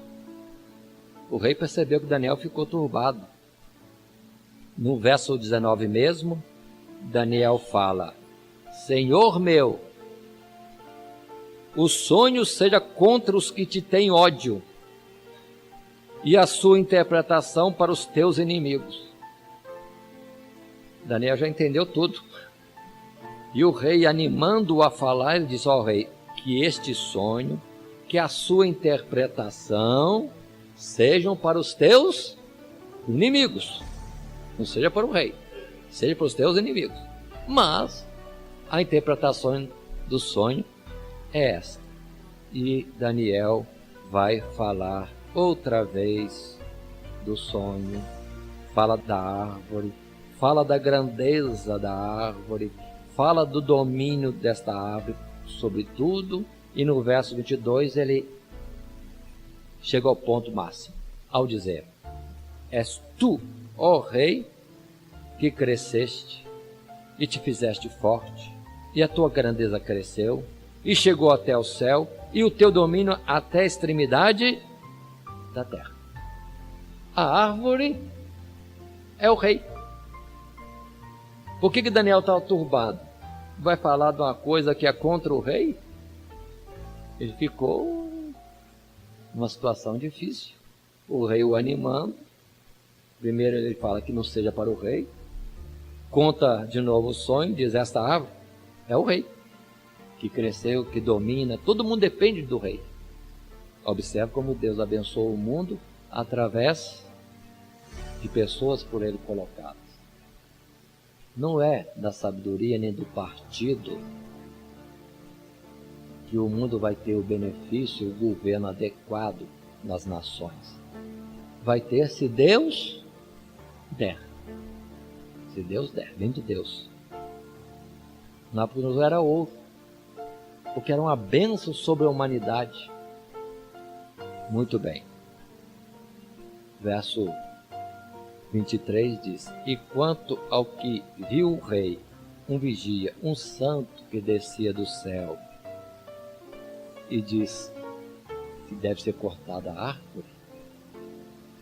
O rei percebeu que Daniel ficou turbado. No verso 19 mesmo, Daniel fala: Senhor meu, o sonho seja contra os que te têm ódio, e a sua interpretação para os teus inimigos. Daniel já entendeu tudo. E o rei, animando-o a falar, ele disse: ó rei, que este sonho, que a sua interpretação sejam para os teus inimigos. Não seja para o rei, seja para os teus inimigos. Mas a interpretação do sonho é esta. E Daniel vai falar outra vez do sonho, fala da árvore, fala da grandeza da árvore, fala do domínio desta árvore sobre tudo, e no verso 22 ele chega ao ponto máximo, ao dizer: és tu, ó rei, que cresceste e te fizeste forte, e a tua grandeza cresceu e chegou até o céu, e o teu domínio até a extremidade da terra. A árvore é o rei. Por que Daniel está turbado? Vai falar de uma coisa que é contra o rei? Ele ficou numa situação difícil. O rei o animando. Primeiro ele fala que não seja para o rei. Conta de novo o sonho, diz: esta árvore é o rei, que cresceu, que domina. Todo mundo depende do rei. Observe como Deus abençoou o mundo através de pessoas por ele colocadas. Não é da sabedoria nem do partido que o mundo vai ter o benefício, o governo adequado nas nações. Vai ter se Deus der. Se Deus der, vem de Deus. Nabucodonosor era outro, porque era uma bênção sobre a humanidade. Muito bem. Verso 23 diz: e quanto ao que viu o rei, um vigia, um santo que descia do céu, e diz que deve ser cortada a árvore,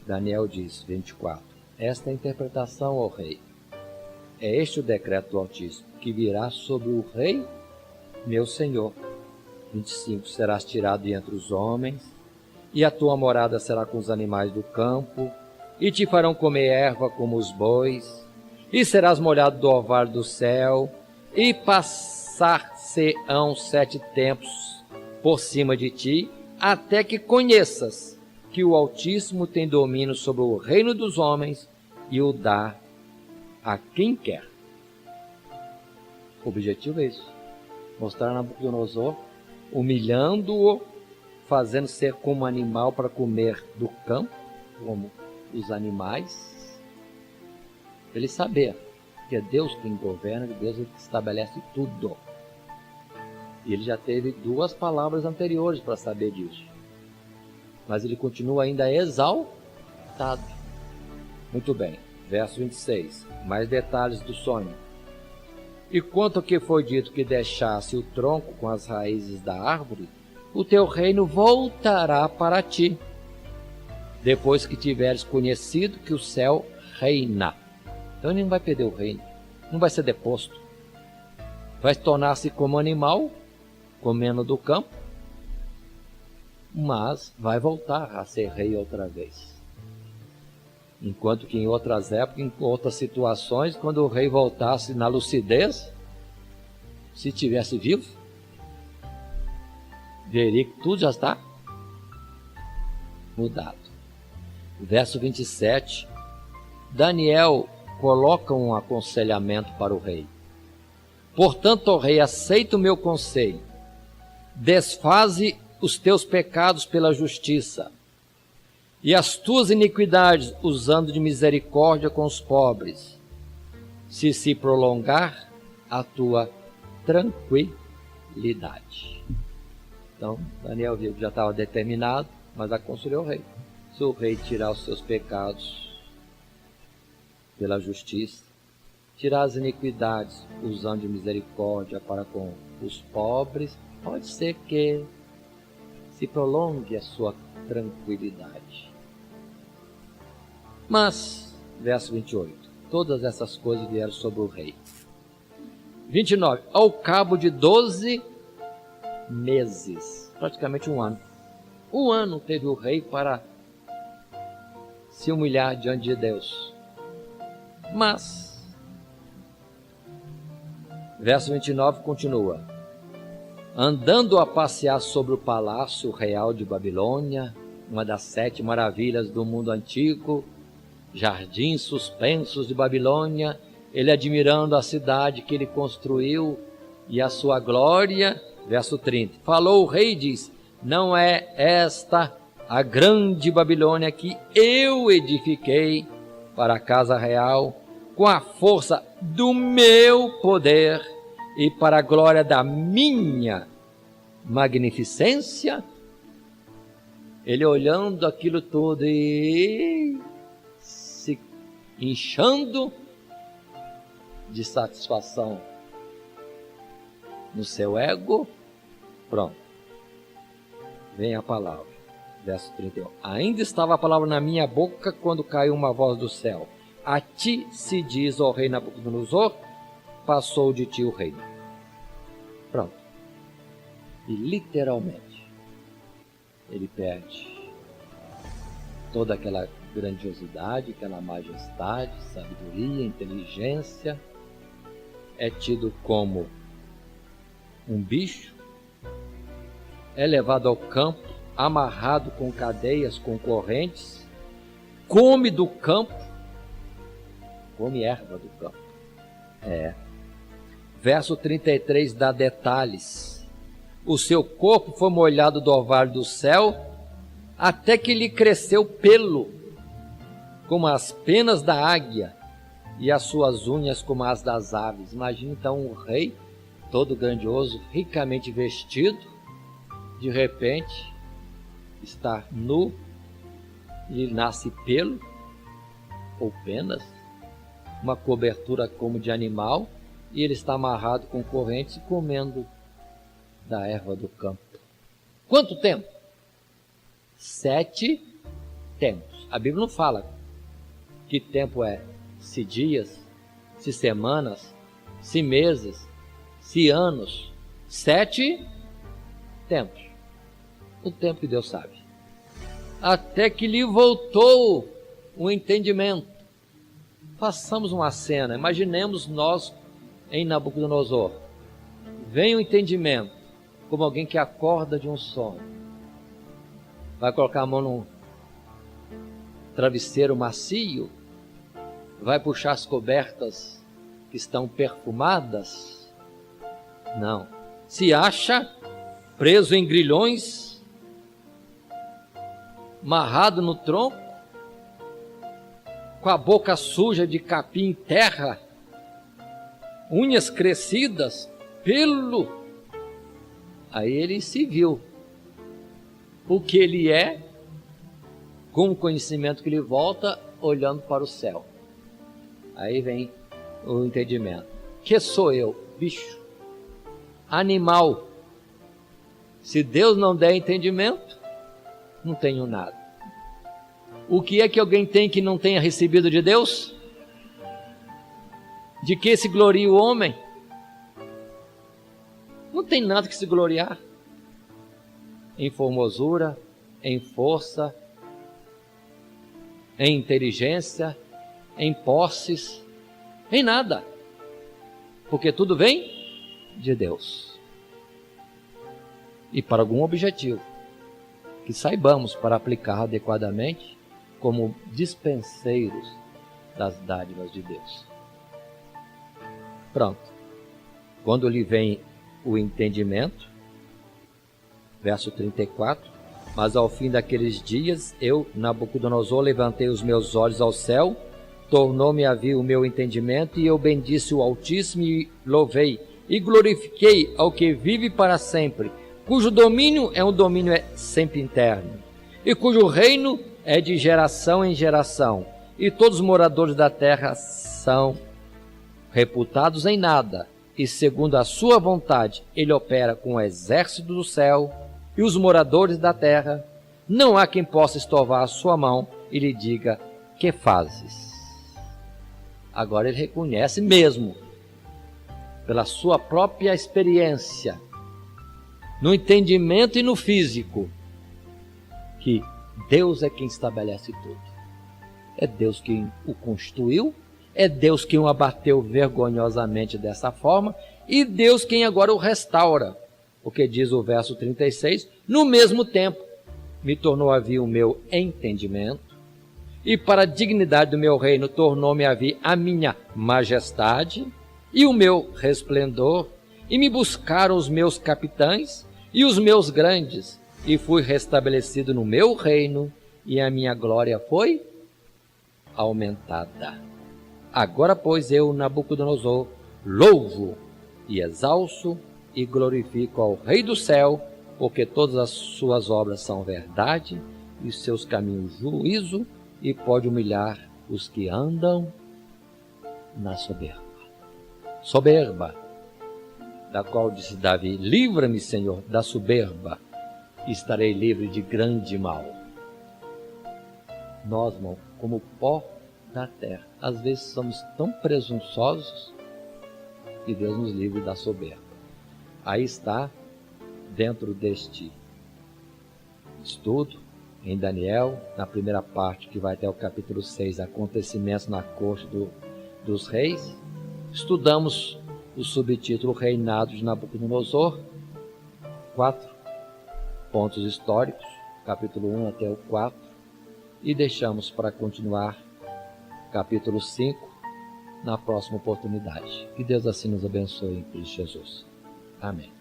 Daniel diz, 24: esta é a interpretação, ó rei. É este o decreto do Altíssimo, que virá sobre o rei, meu senhor. 25: serás tirado entre os homens, e a tua morada será com os animais do campo, e te farão comer erva como os bois, e serás molhado do orvalho do céu, e passar-se-ão 7 tempos por cima de ti, até que conheças que o Altíssimo tem domínio sobre o reino dos homens e o dá a quem quer. O objetivo é isso: mostrar a Nabucodonosor, humilhando-o, fazendo ser como animal para comer do campo, como os animais. Ele saber que é Deus quem governa, que Deus estabelece tudo. E ele já teve 2 palavras anteriores para saber disso. Mas ele continua ainda exaltado. Muito bem. Verso 26. Mais detalhes do sonho. E quanto ao que foi dito que deixasse o tronco com as raízes da árvore, o teu reino voltará para ti, depois que tiveres conhecido que o céu reina. Então ele não vai perder o reino, não vai ser deposto. Vai tornar-se como animal, comendo do campo, mas vai voltar a ser rei outra vez. Enquanto que em outras épocas, em outras situações, quando o rei voltasse na lucidez, se tivesse vivo, veria que tudo já está mudado. Verso 27, Daniel coloca um aconselhamento para o rei. Portanto, ó rei, aceita o meu conselho, desfaze os teus pecados pela justiça, e as tuas iniquidades usando de misericórdia com os pobres, se prolongar a tua tranquilidade. Então, Daniel viu que já estava determinado, mas aconselhou o rei. Se o rei tirar os seus pecados pela justiça, tirar as iniquidades usando de misericórdia para com os pobres, pode ser que se prolongue a sua tranquilidade. Mas, verso 28, todas essas coisas vieram sobre o rei. 29, ao cabo de 12 meses, praticamente um ano teve o rei para se humilhar diante de Deus. Mas Verso 29 continua: andando a passear sobre o palácio real de Babilônia, uma das 7 maravilhas do mundo antigo, jardins suspensos de Babilônia, ele admirando a cidade que ele construiu e a sua glória. Verso 30, falou o rei e diz: não é esta a grande Babilônia que eu edifiquei para a casa real com a força do meu poder e para a glória da minha magnificência? Ele olhando aquilo tudo e se inchando de satisfação no seu ego. Pronto, vem a palavra, verso 31. Ainda estava a palavra na minha boca quando caiu uma voz do céu: a ti se diz, ó rei Nabucodonosor, passou de ti o reino. Pronto. E literalmente ele perde toda aquela grandiosidade, aquela majestade, sabedoria, inteligência. É tido como um bicho, é levado ao campo, amarrado com cadeias, com correntes, come do campo, come erva do campo. Verso 33 dá detalhes: o seu corpo foi molhado do orvalho do céu, até que lhe cresceu pelo, como as penas da águia, e as suas unhas como as das aves. Imagina então um rei todo grandioso, ricamente vestido, de repente está nu, lhe nasce pelo ou penas, uma cobertura como de animal, e ele está amarrado com correntes e comendo da erva do campo. Quanto tempo? 7 tempos. A Bíblia não fala que tempo é, se dias, se semanas, se meses, se anos. 7 tempos. O tempo que Deus sabe. Até que lhe voltou o entendimento. Façamos uma cena, imaginemos nós em Nabucodonosor. Vem o entendimento, como alguém que acorda de um sono. Vai colocar a mão num travesseiro macio, vai puxar as cobertas que estão perfumadas. Não. Se acha preso em grilhões, amarrado no tronco, com a boca suja de capim em terra, unhas crescidas, pelo. Aí ele se viu o que ele é, com o conhecimento que lhe volta, olhando para o céu. Aí vem o entendimento. Que sou eu? Bicho, animal. Se Deus não der entendimento, não tenho nada. O que é que alguém tem que não tenha recebido de Deus? De que se gloria o homem? Não tem nada que se gloriar. Em formosura, em força, em inteligência, em posses, em nada. Porque tudo vem de Deus. E para algum objetivo que saibamos para aplicar adequadamente como dispenseiros das dádivas de Deus. Pronto. Quando lhe vem o entendimento, verso 34, mas ao fim daqueles dias, eu, Nabucodonosor, levantei os meus olhos ao céu, tornou-me a vir o meu entendimento, e eu bendisse o Altíssimo e louvei, e glorifiquei ao que vive para sempre, cujo domínio é um domínio sempre interno, e cujo reino é de geração em geração, e todos os moradores da terra são reputados em nada, e segundo a sua vontade ele opera com o exército do céu e os moradores da terra. Não há quem possa estorvar a sua mão e lhe diga: que fazes? Agora ele reconhece mesmo, pela sua própria experiência, no entendimento e no físico, que Deus é quem estabelece tudo. É Deus quem o constituiu, é Deus quem o abateu vergonhosamente dessa forma, e Deus quem agora o restaura. Porque diz o verso 36, no mesmo tempo me tornou a vir o meu entendimento, e para a dignidade do meu reino tornou-me a vir a minha majestade e o meu resplendor, e me buscaram os meus capitães e os meus grandes, e fui restabelecido no meu reino, e a minha glória foi aumentada. Agora, pois, eu, Nabucodonosor, louvo e exalço e glorifico ao Rei do céu, porque todas as suas obras são verdade, e os seus caminhos juízo, e pode humilhar os que andam na soberba. Soberba, da qual disse Davi, livra-me, Senhor, da soberba, e estarei livre de grande mal. Nós, irmão, como pó da terra, às vezes somos tão presunçosos que Deus nos livre da soberba. Aí está, dentro deste estudo, em Daniel, na primeira parte, que vai até o capítulo 6, acontecimentos na corte dos reis, estudamos o subtítulo Reinado de Nabucodonosor, 4 pontos históricos, capítulo 1 até o 4, e deixamos para continuar capítulo 5 na próxima oportunidade. Que Deus assim nos abençoe em Cristo Jesus. Amém.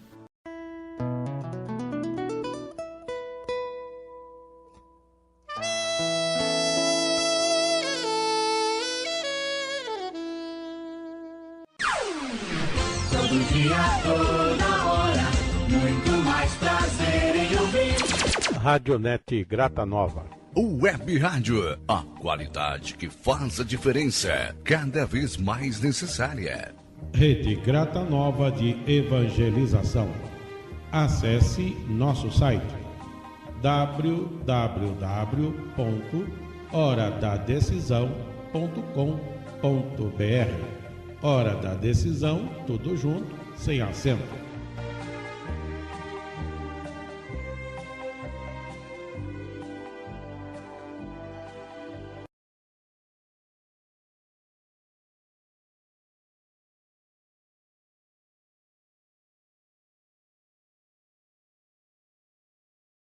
Todo dia, toda hora, muito mais prazer em ouvir. Radionet Grata Nova. Web Rádio, a qualidade que faz a diferença, cada vez mais necessária. Rede Grata Nova de Evangelização. Acesse nosso site www.horadadecisão.com.br. Hora da Decisão, tudo junto, sem acento.